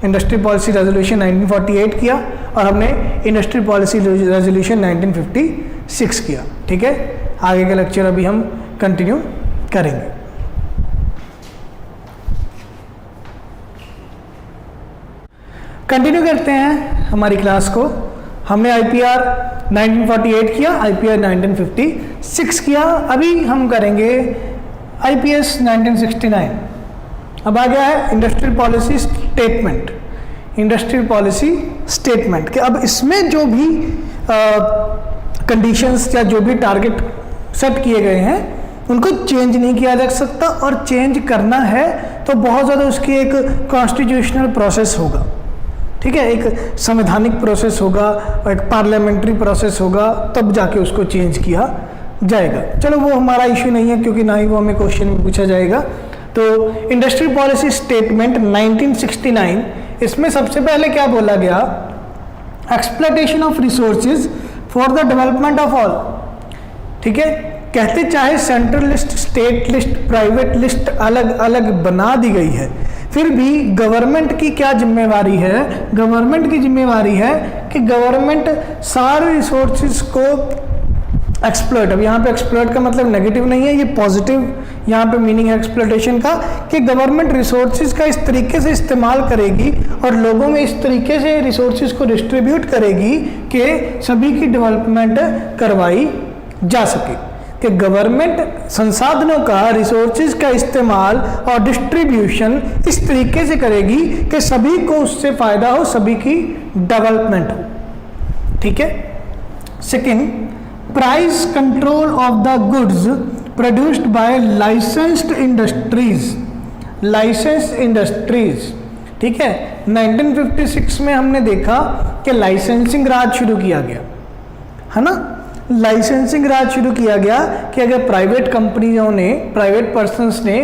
इंडस्ट्री पॉलिसी रेजोल्यूशन 1948 किया और हमने इंडस्ट्री पॉलिसी रेजोल्यूशन 1956 किया। ठीक है, आगे का लेक्चर अभी हम कंटिन्यू करेंगे। कंटिन्यू करते हैं हमारी क्लास को। हमने IPR 1948 किया, IPR 1956 किया, अभी हम करेंगे IPS 1969। अब आ गया है industrial policy statement, industrial policy statement कि अब इसमें जो भी कंडीशंस या जो भी टारगेट सेट किए गए हैं उनको चेंज नहीं किया जा सकता, और चेंज करना है तो बहुत ज़्यादा उसकी एक कॉन्स्टिट्यूशनल प्रोसेस होगा। ठीक है, एक संवैधानिक प्रोसेस होगा, एक पार्लियामेंट्री प्रोसेस होगा, तब जाके उसको चेंज किया जाएगा। चलो वो हमारा इशू नहीं है क्योंकि ना ही वो हमें क्वेश्चन में पूछा जाएगा। तो इंडस्ट्रियल पॉलिसी स्टेटमेंट 1969, इसमें सबसे पहले क्या बोला गया, exploitation of resources for the development of all. ठीक है, कहते चाहे central list, state list, private list अलग अलग बना दी गई है, फिर भी गवर्नमेंट की क्या जिम्मेवारी है, गवर्नमेंट की जिम्मेवारी है कि गवर्नमेंट सारे रिसोर्सेज को एक्सप्लॉयट, अब यहाँ पे एक्सप्लॉयट का मतलब नेगेटिव नहीं है, ये पॉजिटिव यहाँ पे मीनिंग है एक्सप्लॉयटेशन का, कि गवर्नमेंट रिसोर्सेज का इस तरीके से इस्तेमाल करेगी और लोगों में इस तरीके से रिसोर्सेज को डिस्ट्रीब्यूट करेगी कि सभी की डेवलपमेंट करवाई जा सके, कि गवर्नमेंट संसाधनों का, रिसोर्सेज का इस्तेमाल और डिस्ट्रीब्यूशन इस तरीके से करेगी कि सभी को उससे फायदा हो, सभी की डेवलपमेंट हो। ठीक है, second, price control of the goods produced by licensed industries, licensed industries. ठीक है, 1956 में हमने देखा कि लाइसेंसिंग राज शुरू किया गया, है ना, लाइसेंसिंग राज शुरू किया गया कि अगर प्राइवेट कंपनियों ने, प्राइवेट पर्सन्स ने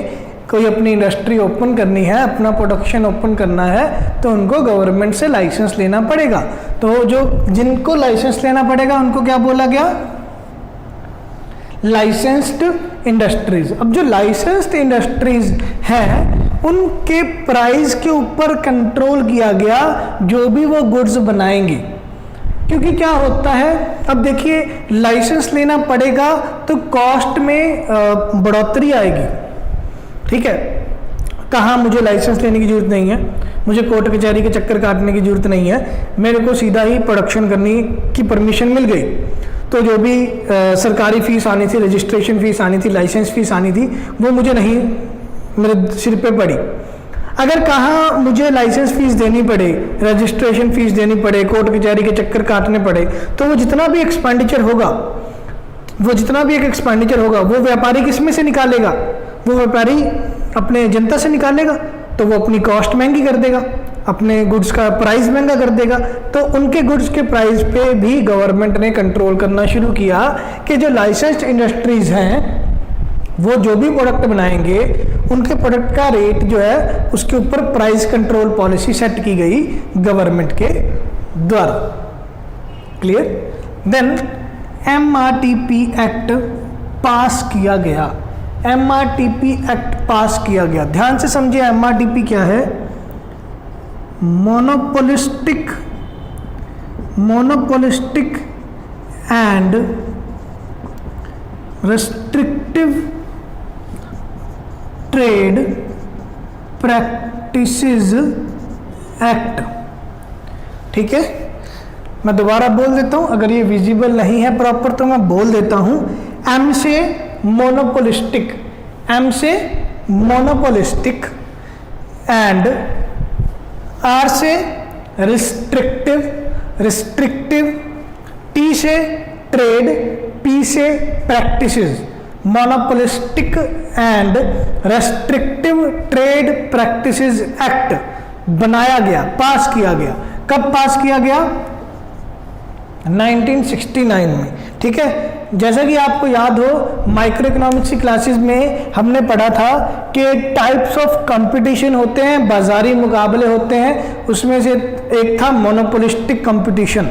कोई अपनी इंडस्ट्री ओपन करनी है, अपना प्रोडक्शन ओपन करना है, तो उनको गवर्नमेंट से लाइसेंस लेना पड़ेगा। तो जो जिनको लाइसेंस लेना पड़ेगा उनको क्या बोला गया, लाइसेंस्ड इंडस्ट्रीज। अब जो लाइसेंस्ड इंडस्ट्रीज हैं उनके प्राइस के ऊपर कंट्रोल किया गया जो भी वो गुड्स बनाएंगे, क्योंकि क्या होता है, अब देखिए लाइसेंस लेना पड़ेगा तो कॉस्ट में बढ़ोतरी आएगी। ठीक है, कहाँ मुझे लाइसेंस लेने की जरूरत नहीं है, मुझे कोर्ट कचहरी के चक्कर काटने की जरूरत नहीं है, मेरे को सीधा ही प्रोडक्शन करने की परमिशन मिल गई, तो जो भी सरकारी फीस आनी थी, रजिस्ट्रेशन फीस आनी थी, लाइसेंस फीस आनी थी, वो मुझे नहीं, मेरे सिर पे पड़ी। अगर कहाँ मुझे लाइसेंस फीस देनी पड़े, रजिस्ट्रेशन फीस देनी पड़े, कोर्ट कचहरी के चक्कर काटने पड़े, तो वो जितना भी एक्सपेंडिचर होगा, वो जितना भी एक एक्सपेंडिचर होगा वो व्यापारी किस में से निकालेगा, वो व्यापारी अपने जनता से निकालेगा, तो वो अपनी कॉस्ट महंगी कर देगा, अपने गुड्स का प्राइस महंगा कर देगा। तो उनके गुड्स के प्राइस पे भी गवर्नमेंट ने कंट्रोल करना शुरू किया कि जो लाइसेंस्ड इंडस्ट्रीज हैं वो जो भी प्रोडक्ट बनाएंगे उनके प्रोडक्ट का रेट जो है उसके ऊपर प्राइस कंट्रोल पॉलिसी सेट की गई गवर्नमेंट के द्वारा। Clear? Then MRTP act pass किया गया, MRTP एक्ट पास किया गया। ध्यान से समझिए MRTP क्या है, monopolistic and restrictive trade practices act. ठीक है, मैं दोबारा बोल देता हूं, अगर ये विजिबल नहीं है प्रॉपर तो मैं बोल देता हूं। एम से मोनोपोलिस्टिक, एम से मोनोपोलिस्टिक एंड आर से रिस्ट्रिक्टिव, रिस्ट्रिक्टिव, टी से ट्रेड, पी से practices. Monopolistic and restrictive trade practices act बनाया गया, पास किया गया। कब पास किया गया? 1969 में। ठीक है, जैसा कि आपको याद हो माइक्रो इकोनॉमिक्स की क्लासेस में हमने पढ़ा था कि टाइप्स ऑफ कंपटीशन होते हैं, बाजारी मुकाबले होते हैं, उसमें से एक था मोनोपोलिस्टिक कंपटीशन।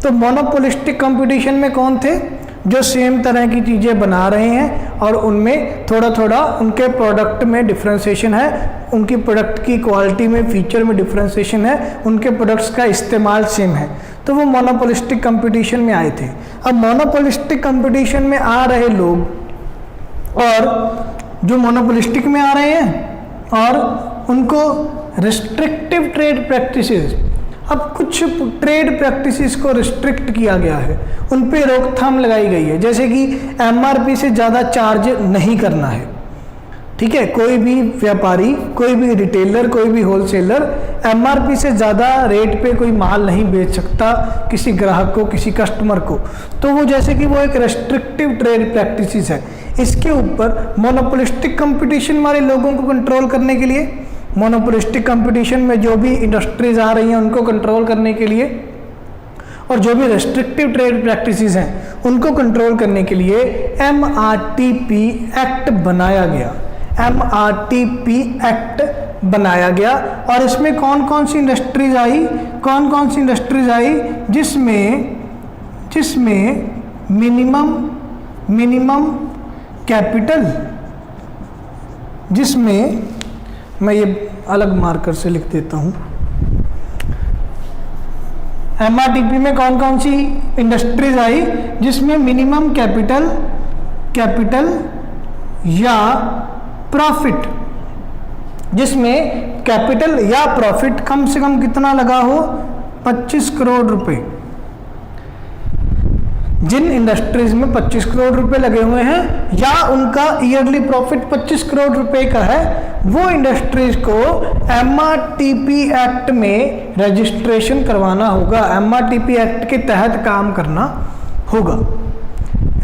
तो मोनोपोलिस्टिक कंपटीशन में कौन थे? जो सेम तरह की चीज़ें बना रहे हैं और उनमें थोड़ा थोड़ा उनके प्रोडक्ट में डिफ्रेंसिएशन है, उनकी प्रोडक्ट की क्वालिटी में, फीचर में डिफ्रेंसिएशन है, उनके प्रोडक्ट्स का इस्तेमाल सेम है, तो वो मोनोपोलिस्टिक कंपटीशन में आए थे। अब मोनोपोलिस्टिक कंपटीशन में आ रहे लोग और जो मोनोपोलिस्टिक में आ रहे हैं और उनको रिस्ट्रिक्टिव ट्रेड प्रैक्टिसेस, अब कुछ ट्रेड प्रैक्टिसेस को रिस्ट्रिक्ट किया गया है, उन पे रोकथाम लगाई गई है, जैसे कि एमआरपी से ज़्यादा चार्ज नहीं करना है। ठीक है, कोई भी व्यापारी, कोई भी रिटेलर, कोई भी होलसेलर एमआरपी से ज़्यादा रेट पे कोई माल नहीं बेच सकता किसी ग्राहक को, किसी कस्टमर को। तो वो जैसे कि वो एक रेस्ट्रिक्टिव ट्रेड प्रैक्टिसेस है। इसके ऊपर मोनोपोलिस्टिक कंपटीशन वाले लोगों को कंट्रोल करने के लिए, मोनोपोलिस्टिक कंपटीशन में जो भी इंडस्ट्रीज आ रही हैं उनको कंट्रोल करने के लिए, और जो भी रेस्ट्रिक्टिव ट्रेड प्रैक्टिसेस हैं उनको कंट्रोल करने के लिए MRTP एक्ट बनाया गया। MRTP एक्ट बनाया गया और इसमें कौन कौन सी इंडस्ट्रीज आई, कौन कौन सी इंडस्ट्रीज आई जिसमें मिनिमम कैपिटल, जिसमें मैं ये अलग मार्कर से लिख देता हूँ। MRTP में कौन कौन सी इंडस्ट्रीज आई जिसमें मिनिमम कैपिटल या प्रॉफिट, जिसमें कैपिटल या प्रॉफिट कम से कम कितना लगा हो? 25 करोड़ रुपए। जिन इंडस्ट्रीज में 25 करोड़ रुपए लगे हुए हैं या उनका ईयरली प्रॉफिट 25 करोड़ रुपए का है, वो इंडस्ट्रीज को MRTP एक्ट में रजिस्ट्रेशन करवाना होगा, MRTP एक्ट के तहत काम करना होगा।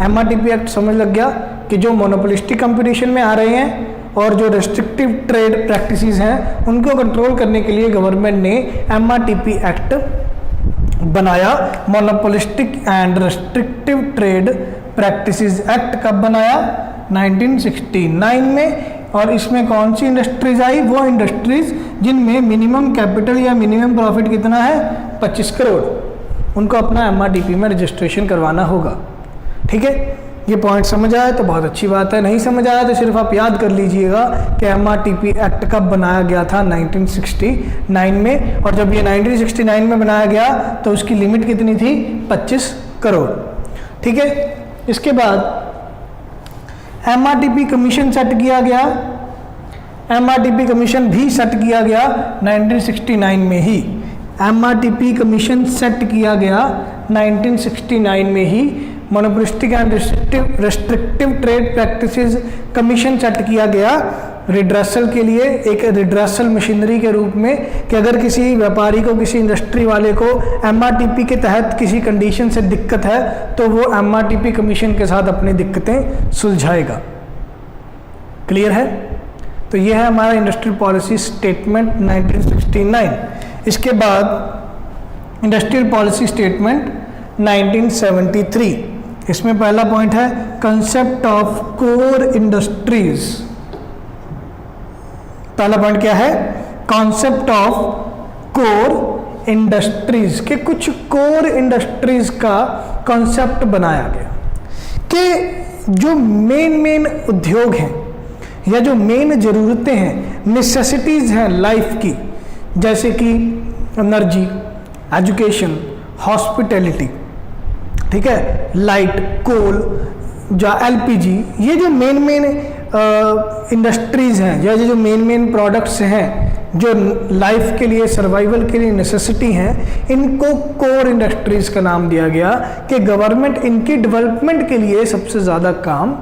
MRTP एक्ट समझ लग गया कि जो मोनोपोलिस्टिक कंपटीशन में आ रहे हैं और जो रेस्ट्रिक्टिव ट्रेड प्रैक्टिसेस हैं उनको कंट्रोल करने के लिए गवर्नमेंट ने MRTP एक्ट बनाया। Monopolistic and restrictive trade practices act कब बनाया? 1969 में। और इसमें कौन सी इंडस्ट्रीज आई? वो इंडस्ट्रीज जिनमें मिनिमम कैपिटल या मिनिमम प्रॉफिट कितना है? 25 करोड़। उनको अपना MRTP में रजिस्ट्रेशन करवाना होगा। ठीक है, ये पॉइंट समझ आया तो बहुत अच्छी बात है, नहीं समझ आया तो सिर्फ आप याद कर लीजिएगा कि MRTP एक्ट कब बनाया गया था? 1969 में। और जब ये 1969 में बनाया गया तो उसकी लिमिट कितनी थी? 25 करोड़। ठीक है, इसके बाद MRTP कमीशन सेट किया गया, MRTP कमीशन भी सेट किया गया 1969 में ही। MRTP कमीशन सेट किया गया 1969 में ही। Monopolistic and restrictive trade practices commission set किया गया रिड्रेसल के लिए, एक रिड्रेसल मशीनरी के रूप में, कि अगर किसी व्यापारी को, किसी इंडस्ट्री वाले को MRTP के तहत किसी कंडीशन से दिक्कत है तो वो MRTP कमीशन के साथ अपनी दिक्कतें सुलझाएगा। क्लियर है? तो ये है हमारा इंडस्ट्रियल पॉलिसी स्टेटमेंट 1969। इसके बाद इंडस्ट्रियल पॉलिसी स्टेटमेंट 1973। इसमें पहला पॉइंट है कंसेप्ट ऑफ कोर इंडस्ट्रीज। पहला पॉइंट क्या है? कॉन्सेप्ट ऑफ कोर इंडस्ट्रीज, के कुछ कोर इंडस्ट्रीज का कॉन्सेप्ट बनाया गया कि जो मेन उद्योग हैं या जो मेन ज़रूरतें हैं, नेसेसिटीज़ हैं लाइफ की, जैसे कि एनर्जी, एजुकेशन, हॉस्पिटैलिटी, ठीक है, लाइट, कोल, जो LPG, ये जो मेन इंडस्ट्रीज़ हैं या जो मेन प्रोडक्ट्स हैं जो लाइफ के लिए, सर्वाइवल के लिए नेसेसिटी हैं, इनको कोर इंडस्ट्रीज़ का नाम दिया गया कि गवर्नमेंट इनकी डेवलपमेंट के लिए सबसे ज़्यादा काम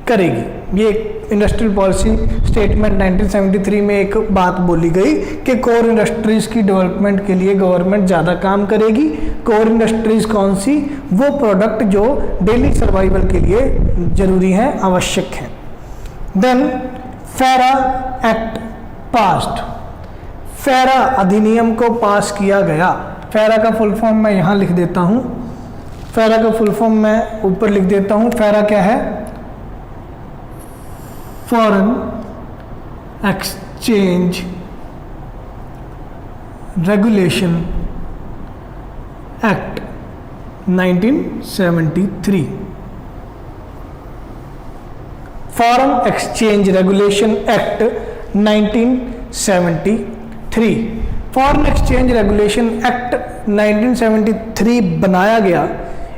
करेगी। ये इंडस्ट्रियल पॉलिसी स्टेटमेंट 1973 में एक बात बोली गई कि कोर इंडस्ट्रीज़ की डेवलपमेंट के लिए गवर्नमेंट ज़्यादा काम करेगी। कोर इंडस्ट्रीज़ कौन सी? वो प्रोडक्ट जो डेली सर्वाइवल के लिए ज़रूरी हैं, आवश्यक हैं। देन फेरा एक्ट पास्ड, फेरा अधिनियम को पास किया गया। फेरा का फुल फॉर्म मैं यहाँ लिख देता हूँ, फेरा का फुल फॉर्म मैं ऊपर लिख देता हूँ। फेरा क्या है? Foreign exchange regulation act 1973। Foreign exchange regulation act 1973। Foreign exchange regulation act 1973 बनाया गया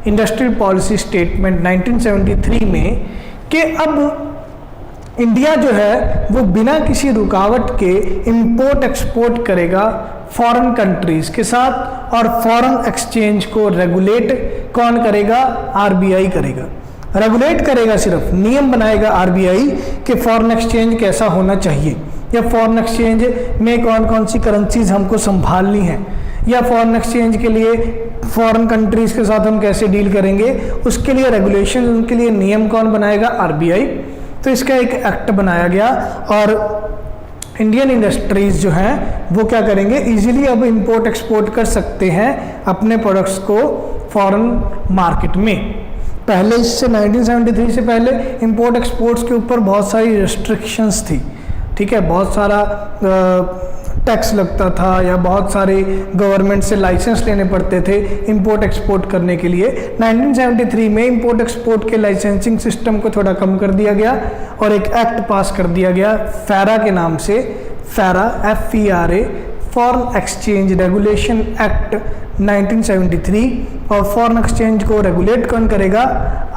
इंडस्ट्रियल पॉलिसी स्टेटमेंट 1973 में कि अब इंडिया जो है वो बिना किसी रुकावट के इंपोर्ट एक्सपोर्ट करेगा फॉरेन कंट्रीज़ के साथ, और फॉरेन एक्सचेंज को रेगुलेट कौन करेगा? आरबीआई करेगा। रेगुलेट करेगा, सिर्फ नियम बनाएगा आरबीआई कि फॉरेन एक्सचेंज कैसा होना चाहिए, या फॉरेन एक्सचेंज में कौन कौन सी करेंसीज हमको संभालनी है, या फॉरेन एक्सचेंज के लिए फॉरेन कंट्रीज़ के साथ हम कैसे डील करेंगे, उसके लिए रेगुलेशन, उनके लिए नियम कौन बनाएगा? आरबीआई। तो इसका एक एक्ट बनाया गया और इंडियन इंडस्ट्रीज़ जो हैं वो क्या करेंगे? इजीली अब इंपोर्ट एक्सपोर्ट कर सकते हैं अपने प्रोडक्ट्स को फॉरेन मार्केट में। पहले इससे 1973 से पहले इंपोर्ट एक्सपोर्ट्स के ऊपर बहुत सारी रिस्ट्रिक्शंस थी, ठीक है, बहुत सारा टैक्स लगता था या बहुत सारे गवर्नमेंट से लाइसेंस लेने पड़ते थे इंपोर्ट एक्सपोर्ट करने के लिए। 1973 में इंपोर्ट एक्सपोर्ट के लाइसेंसिंग सिस्टम को थोड़ा कम कर दिया गया और एक एक्ट पास कर दिया गया फेरा के नाम से, फेरा FERA, foreign exchange regulation act 1973। और फॉरेन एक्सचेंज को रेगुलेट कौन करेगा?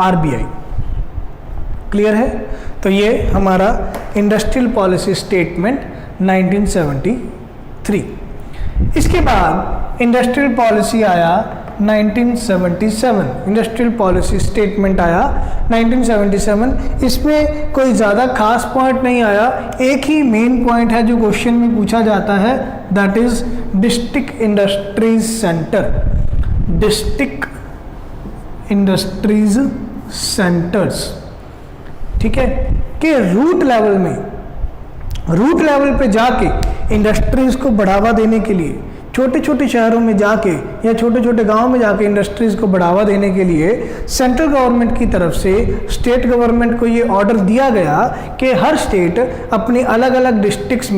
आरबीआई। क्लियर है? तो ये हमारा इंडस्ट्रियल पॉलिसी स्टेटमेंट 1973। इसके बाद इंडस्ट्रियल पॉलिसी आया 1977, इंडस्ट्रियल पॉलिसी स्टेटमेंट आया 1977। इसमें कोई ज़्यादा खास पॉइंट नहीं आया, एक ही मेन पॉइंट है जो क्वेश्चन में पूछा जाता है, that is district industries centre. District industries centres, ठीक है, कि रूट लेवल पे जाके इंडस्ट्रीज़ को बढ़ावा देने के लिए, छोटे छोटे शहरों में जाके या छोटे छोटे गांव में जाके इंडस्ट्रीज़ को बढ़ावा देने के लिए सेंट्रल गवर्नमेंट की तरफ से स्टेट गवर्नमेंट को ये ऑर्डर दिया गया कि हर स्टेट अपनी अलग अलग डिस्ट्रिक्ट्स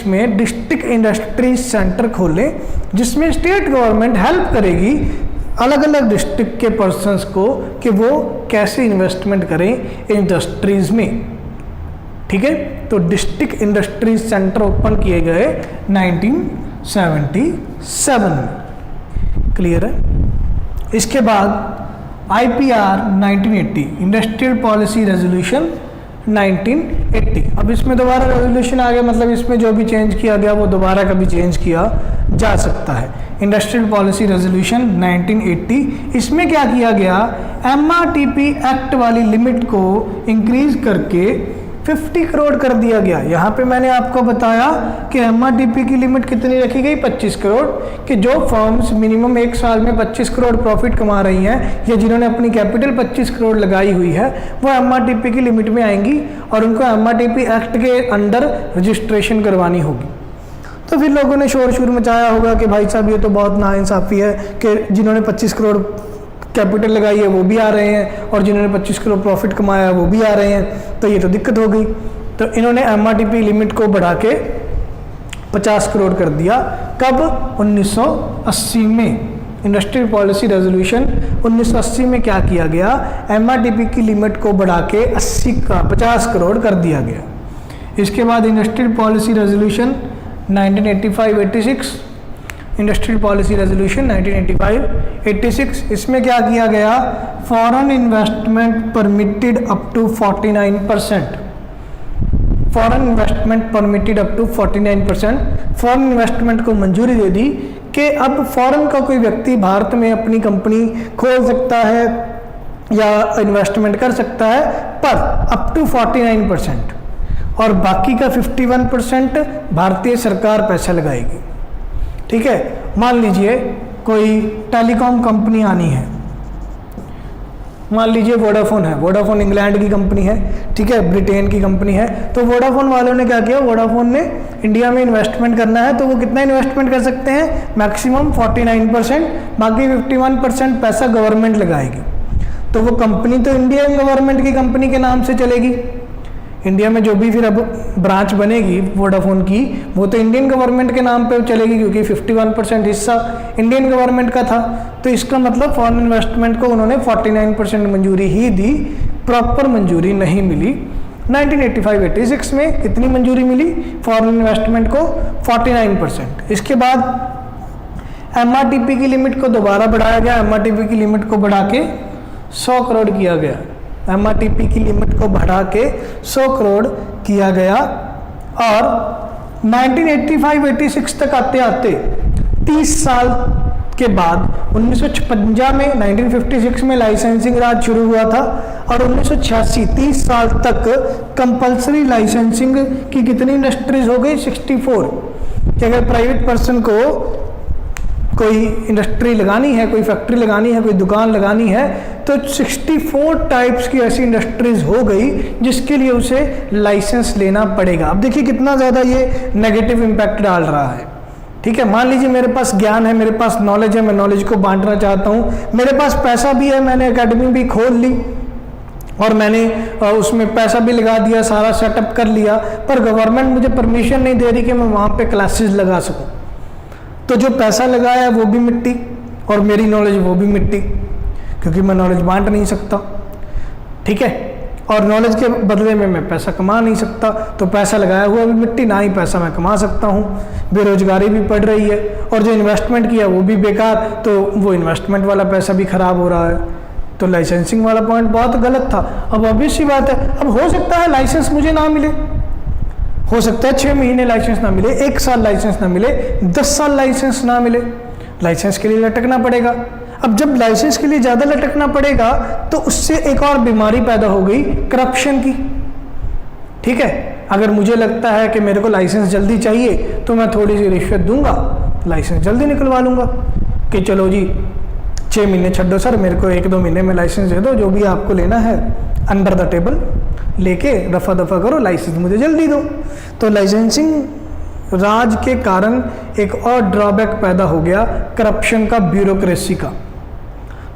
में डिस्ट्रिक्ट इंडस्ट्रीज सेंटर खोलें, जिसमें स्टेट गवर्नमेंट हेल्प करेगी अलग अलग डिस्ट्रिक्ट के पर्सनस को कि वो कैसे इन्वेस्टमेंट करें इंडस्ट्रीज़ में, ठीक है। तो डिस्ट्रिक्ट इंडस्ट्रीज सेंटर ओपन किए गए 1977 में। क्लियर है? इसके बाद IPR 1980, इंडस्ट्रियल पॉलिसी रेजोल्यूशन 1980। अब इसमें दोबारा रेजोल्यूशन आ गया, मतलब इसमें जो भी चेंज किया गया वो दोबारा कभी चेंज किया जा सकता है। इंडस्ट्रियल पॉलिसी रेजोल्यूशन 1980, इसमें क्या किया गया? MRTP एक्ट वाली लिमिट को इंक्रीज करके 50 करोड़ कर दिया गया। यहाँ पे मैंने आपको बताया कि MRTP की लिमिट कितनी रखी गई? 25 करोड़, कि जो फर्म्स मिनिमम एक साल में 25 करोड़ प्रॉफिट कमा रही हैं या जिन्होंने अपनी कैपिटल 25 करोड़ लगाई हुई है वो MRTP की लिमिट में आएंगी और उनको MRTP एक्ट के अंडर रजिस्ट्रेशन करवानी होगी। तो फिर लोगों ने शोर शोर मचाया होगा कि भाई साहब ये तो बहुत नाइंसाफ़ी है कि जिन्होंने 25 करोड़ कैपिटल लगाई है वो भी आ रहे हैं और जिन्होंने 25 करोड़ प्रॉफिट कमाया है वो भी आ रहे हैं, तो ये तो दिक्कत हो गई। तो इन्होंने MRTP लिमिट को बढ़ा के 50 करोड़ कर दिया। कब? 1980 में। इंडस्ट्रियल पॉलिसी रेजोल्यूशन 1980 में क्या किया गया? MRTP की लिमिट को बढ़ा के 50 करोड़ कर दिया गया। इसके बाद industrial policy resolution 1985-86, industrial policy resolution 1985-86, इसमें क्या किया गया, foreign investment permitted up to 49%, foreign investment permitted up to 49%, foreign investment को मंजूरी दे दी कि अब फॉरेन का कोई व्यक्ति भारत में अपनी कंपनी खोल सकता है या इन्वेस्टमेंट कर सकता है, पर अप टू 49%, और बाकी का 51% भारतीय सरकार पैसा लगाएगी। ठीक है, मान लीजिए कोई टेलीकॉम कंपनी आनी है, मान लीजिए वोडाफोन है, वोडाफोन इंग्लैंड की कंपनी है, ठीक है, ब्रिटेन की कंपनी है, तो वोडाफोन वालों ने क्या किया, वोडाफोन ने इंडिया में इन्वेस्टमेंट करना है, तो वो कितना इन्वेस्टमेंट कर सकते हैं, मैक्सिमम 49%, बाकी 51% पैसा गवर्नमेंट लगाएगी। तो वो कंपनी तो इंडियन गवर्नमेंट की कंपनी के नाम से चलेगी, इंडिया में जो भी फिर अब ब्रांच बनेगी वोडाफोन की, वो तो इंडियन गवर्नमेंट के नाम पे चलेगी, क्योंकि 51% हिस्सा इंडियन गवर्नमेंट का था। तो इसका मतलब फॉरेन इन्वेस्टमेंट को उन्होंने 49% मंजूरी ही दी, प्रॉपर मंजूरी नहीं मिली। 1985-86 में कितनी मंजूरी मिली फॉरेन इन्वेस्टमेंट को, 49%। इसके बाद MRTP की लिमिट को दोबारा बढ़ाया गया, MRTP की लिमिट को बढ़ा के 100 करोड़ किया गया, MRTP की लिमिट को बढ़ा के 100 करोड़ किया गया। और 1985-86 तक आते आते 30 साल के बाद 1956 में 1956 में लाइसेंसिंग राज शुरू हुआ था, और 1986 30 साल तक कंपल्सरी लाइसेंसिंग की कितनी इंडस्ट्रीज हो गई, 64, कि अगर प्राइवेट पर्सन को कोई इंडस्ट्री लगानी है, कोई फैक्ट्री लगानी है, कोई दुकान लगानी है, तो 64 टाइप्स की ऐसी इंडस्ट्रीज हो गई जिसके लिए उसे लाइसेंस लेना पड़ेगा। अब देखिए कितना ज़्यादा ये नेगेटिव इम्पैक्ट डाल रहा है। ठीक है, मान लीजिए मेरे पास ज्ञान है, मेरे पास नॉलेज है, मैं नॉलेज को बांटना चाहता हूँ, मेरे पास पैसा भी है, मैंने एकेडमी भी खोल ली और मैंने उसमें पैसा भी लगा दिया, सारा सेटअप कर लिया, पर गवर्नमेंट मुझे परमिशन नहीं दे रही कि मैं वहाँ पे क्लासेस लगा सकूँ, तो जो पैसा लगाया वो भी मिट्टी और मेरी नॉलेज वो भी मिट्टी, क्योंकि मैं नॉलेज बांट नहीं सकता। ठीक है, और नॉलेज के बदले में मैं पैसा कमा नहीं सकता, तो पैसा लगाया हुआ भी मिट्टी, ना ही पैसा मैं कमा सकता हूँ, बेरोजगारी भी बढ़ रही है, और जो इन्वेस्टमेंट किया वो भी बेकार, तो वो इन्वेस्टमेंट वाला पैसा भी खराब हो रहा है। तो लाइसेंसिंग वाला पॉइंट बहुत गलत था। अब ऑब्वियस सी बात है, अब हो सकता है लाइसेंस मुझे ना मिले, हो सकता है 6 महीने लाइसेंस ना मिले, 1 साल लाइसेंस ना मिले, 10 साल लाइसेंस ना मिले, लाइसेंस के लिए लटकना पड़ेगा। अब जब लाइसेंस के लिए ज़्यादा लटकना पड़ेगा तो उससे एक और बीमारी पैदा हो गई, करप्शन की। ठीक है, अगर मुझे लगता है कि मेरे को लाइसेंस जल्दी चाहिए तो मैं थोड़ी सी रिश्वत दूंगा, लाइसेंस जल्दी निकलवा लूँगा कि चलो जी 6 महीने छड्डो सर, मेरे को 1-2 महीने में लाइसेंस दे दो, जो भी आपको लेना है अंडर द टेबल लेके रफा दफा करो, लाइसेंस मुझे जल्दी दो। तो लाइसेंसिंग राज के कारण एक और ड्रॉबैक पैदा हो गया, करप्शन का, ब्यूरोक्रेसी का।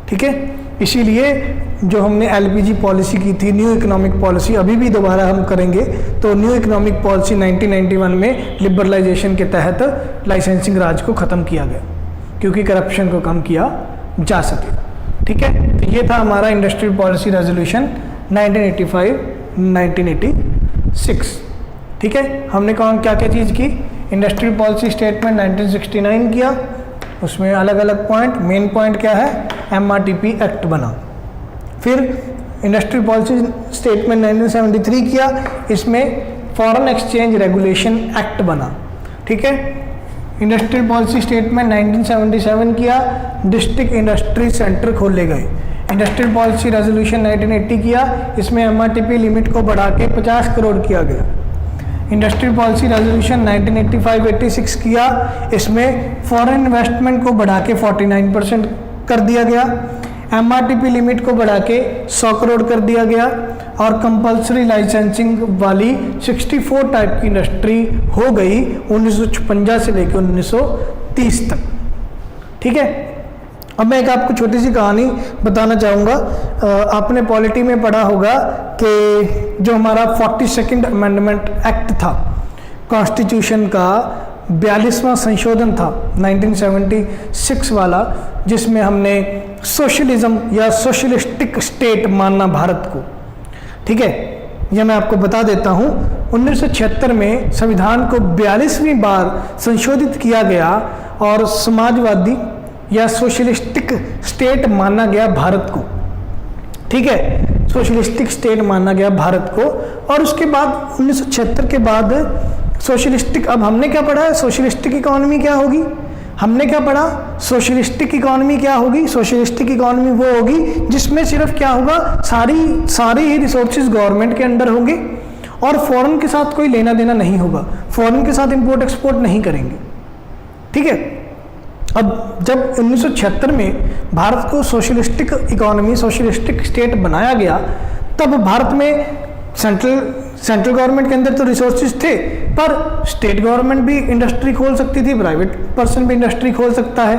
ठीक है, इसीलिए जो हमने LPG पॉलिसी की थी, न्यू इकोनॉमिक पॉलिसी, अभी भी दोबारा हम करेंगे, तो न्यू इकोनॉमिक पॉलिसी 1991 में लिबरलाइजेशन के तहत लाइसेंसिंग राज को ख़त्म किया गया, क्योंकि करप्शन को कम किया जा सके। ठीक है, तो ये था हमारा इंडस्ट्रियल पॉलिसी रेजोल्यूशन 1985-1986। ठीक है, हमने कौन क्या क्या चीज़ की, इंडस्ट्रियल पॉलिसी स्टेटमेंट 1969 किया, उसमें अलग अलग पॉइंट, मेन पॉइंट क्या है, MRTP एक्ट बना। फिर इंडस्ट्रियल पॉलिसी स्टेटमेंट 1973 किया, इसमें फॉरेन एक्सचेंज रेगुलेशन एक्ट बना। ठीक है, इंडस्ट्रियल पॉलिसी स्टेटमेंट 1977 किया, डिस्ट्रिक्ट इंडस्ट्री सेंटर खोले गए। इंडस्ट्रियल पॉलिसी रेजोल्यूशन 1980 किया, इसमें MRTP लिमिट को बढ़ा के 50 करोड़ किया गया। इंडस्ट्रियल पॉलिसी रेजोल्यूशन 1985-86 किया, इसमें फॉरेन इन्वेस्टमेंट को बढ़ा के 49% कर दिया गया, MRTP लिमिट को बढ़ा के 100 करोड़ कर दिया गया, और कंपल्सरी लाइसेंसिंग वाली 64 टाइप की इंडस्ट्री हो गई 1956 से लेकर 1930 तक। ठीक है, अब मैं एक आपको छोटी सी कहानी बताना चाहूँगा। आपने पॉलिटी में पढ़ा होगा कि जो हमारा 42nd अमेंडमेंट एक्ट था, कॉन्स्टिट्यूशन का 42वां संशोधन था 1976 वाला, जिसमें हमने सोशलिज्म या सोशलिस्टिक स्टेट मानना भारत को। ठीक है, यह मैं आपको बता देता हूँ। 1976 में संविधान को 42वीं बार संशोधित किया गया, और समाजवादी या सोशलिस्टिक स्टेट माना गया भारत को। ठीक है, सोशलिस्टिक स्टेट माना गया भारत को। और उसके बाद 1976 के बाद सोशलिस्टिक, अब हमने क्या पढ़ा है, सोशलिस्टिक इकोनॉमी क्या होगी, हमने क्या पढ़ा, सोशलिस्टिक इकोनॉमी क्या होगी, सोशलिस्टिक इकोनॉमी वो होगी जिसमें सिर्फ क्या होगा, सारी ही रिसोर्सेज गवर्नमेंट के अंडर होंगे और फॉरेन के साथ कोई लेना देना नहीं होगा, फॉरेन के साथ इंपोर्ट एक्सपोर्ट नहीं करेंगे। ठीक है, अब जब 1976 में भारत को सोशलिस्टिक इकोनॉमी, सोशलिस्टिक स्टेट बनाया गया, तब भारत में सेंट्रल गवर्नमेंट के अंदर तो रिसोर्सेज थे, पर स्टेट गवर्नमेंट भी इंडस्ट्री खोल सकती थी, प्राइवेट पर्सन भी इंडस्ट्री खोल सकता है,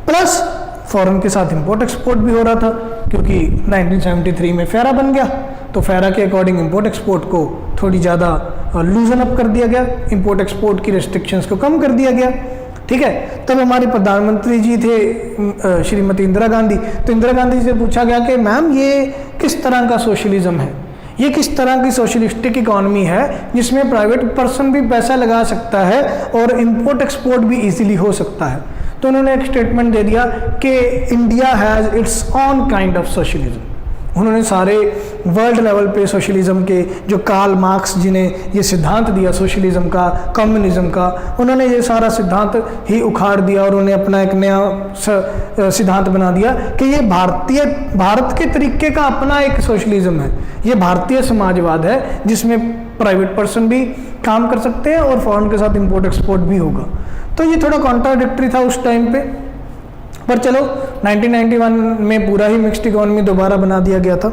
प्लस फॉरेन के साथ इंपोर्ट एक्सपोर्ट भी हो रहा था, क्योंकि 1973 में फेरा बन गया, तो फेरा के अकॉर्डिंग इंपोर्ट एक्सपोर्ट को थोड़ी ज़्यादा लूजन अप कर दिया गया, इंपोर्ट एक्सपोर्ट की रेस्ट्रिक्शंस को कम कर दिया गया। ठीक है, तब हमारे प्रधानमंत्री जी थे श्रीमती इंदिरा गांधी, तो इंदिरा गांधी से पूछा गया कि मैम ये किस तरह का सोशलिज्म है, ये किस तरह की सोशलिस्टिक इकोनॉमी है जिसमें प्राइवेट पर्सन भी पैसा लगा सकता है और इंपोर्ट एक्सपोर्ट भी इजीली हो सकता है। तो उन्होंने एक स्टेटमेंट दे दिया कि India has its on kind of socialism. उन्होंने सारे वर्ल्ड लेवल पे सोशलिज्म के जो कार्ल मार्क्स जिन्हें ये सिद्धांत दिया सोशलिज्म का, कम्युनिज्म का, उन्होंने ये सारा सिद्धांत ही उखाड़ दिया और उन्हें अपना एक नया सिद्धांत बना दिया कि ये भारत के तरीके का अपना एक सोशलिज्म है, ये भारतीय समाजवाद है जिसमें प्राइवेट पर्सन भी काम कर सकते हैं और फॉरेन के साथ इंपोर्ट एक्सपोर्ट भी होगा। तो ये थोड़ा कॉन्ट्राडिक्टरी था उस टाइम पे, पर चलो 1991 में पूरा ही मिक्स्ड इकोनॉमी दोबारा बना दिया गया था।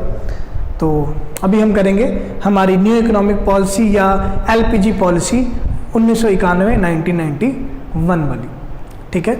तो अभी हम करेंगे हमारी न्यू इकोनॉमिक पॉलिसी या एलपीजी पॉलिसी 1991-1991 वाली। ठीक है।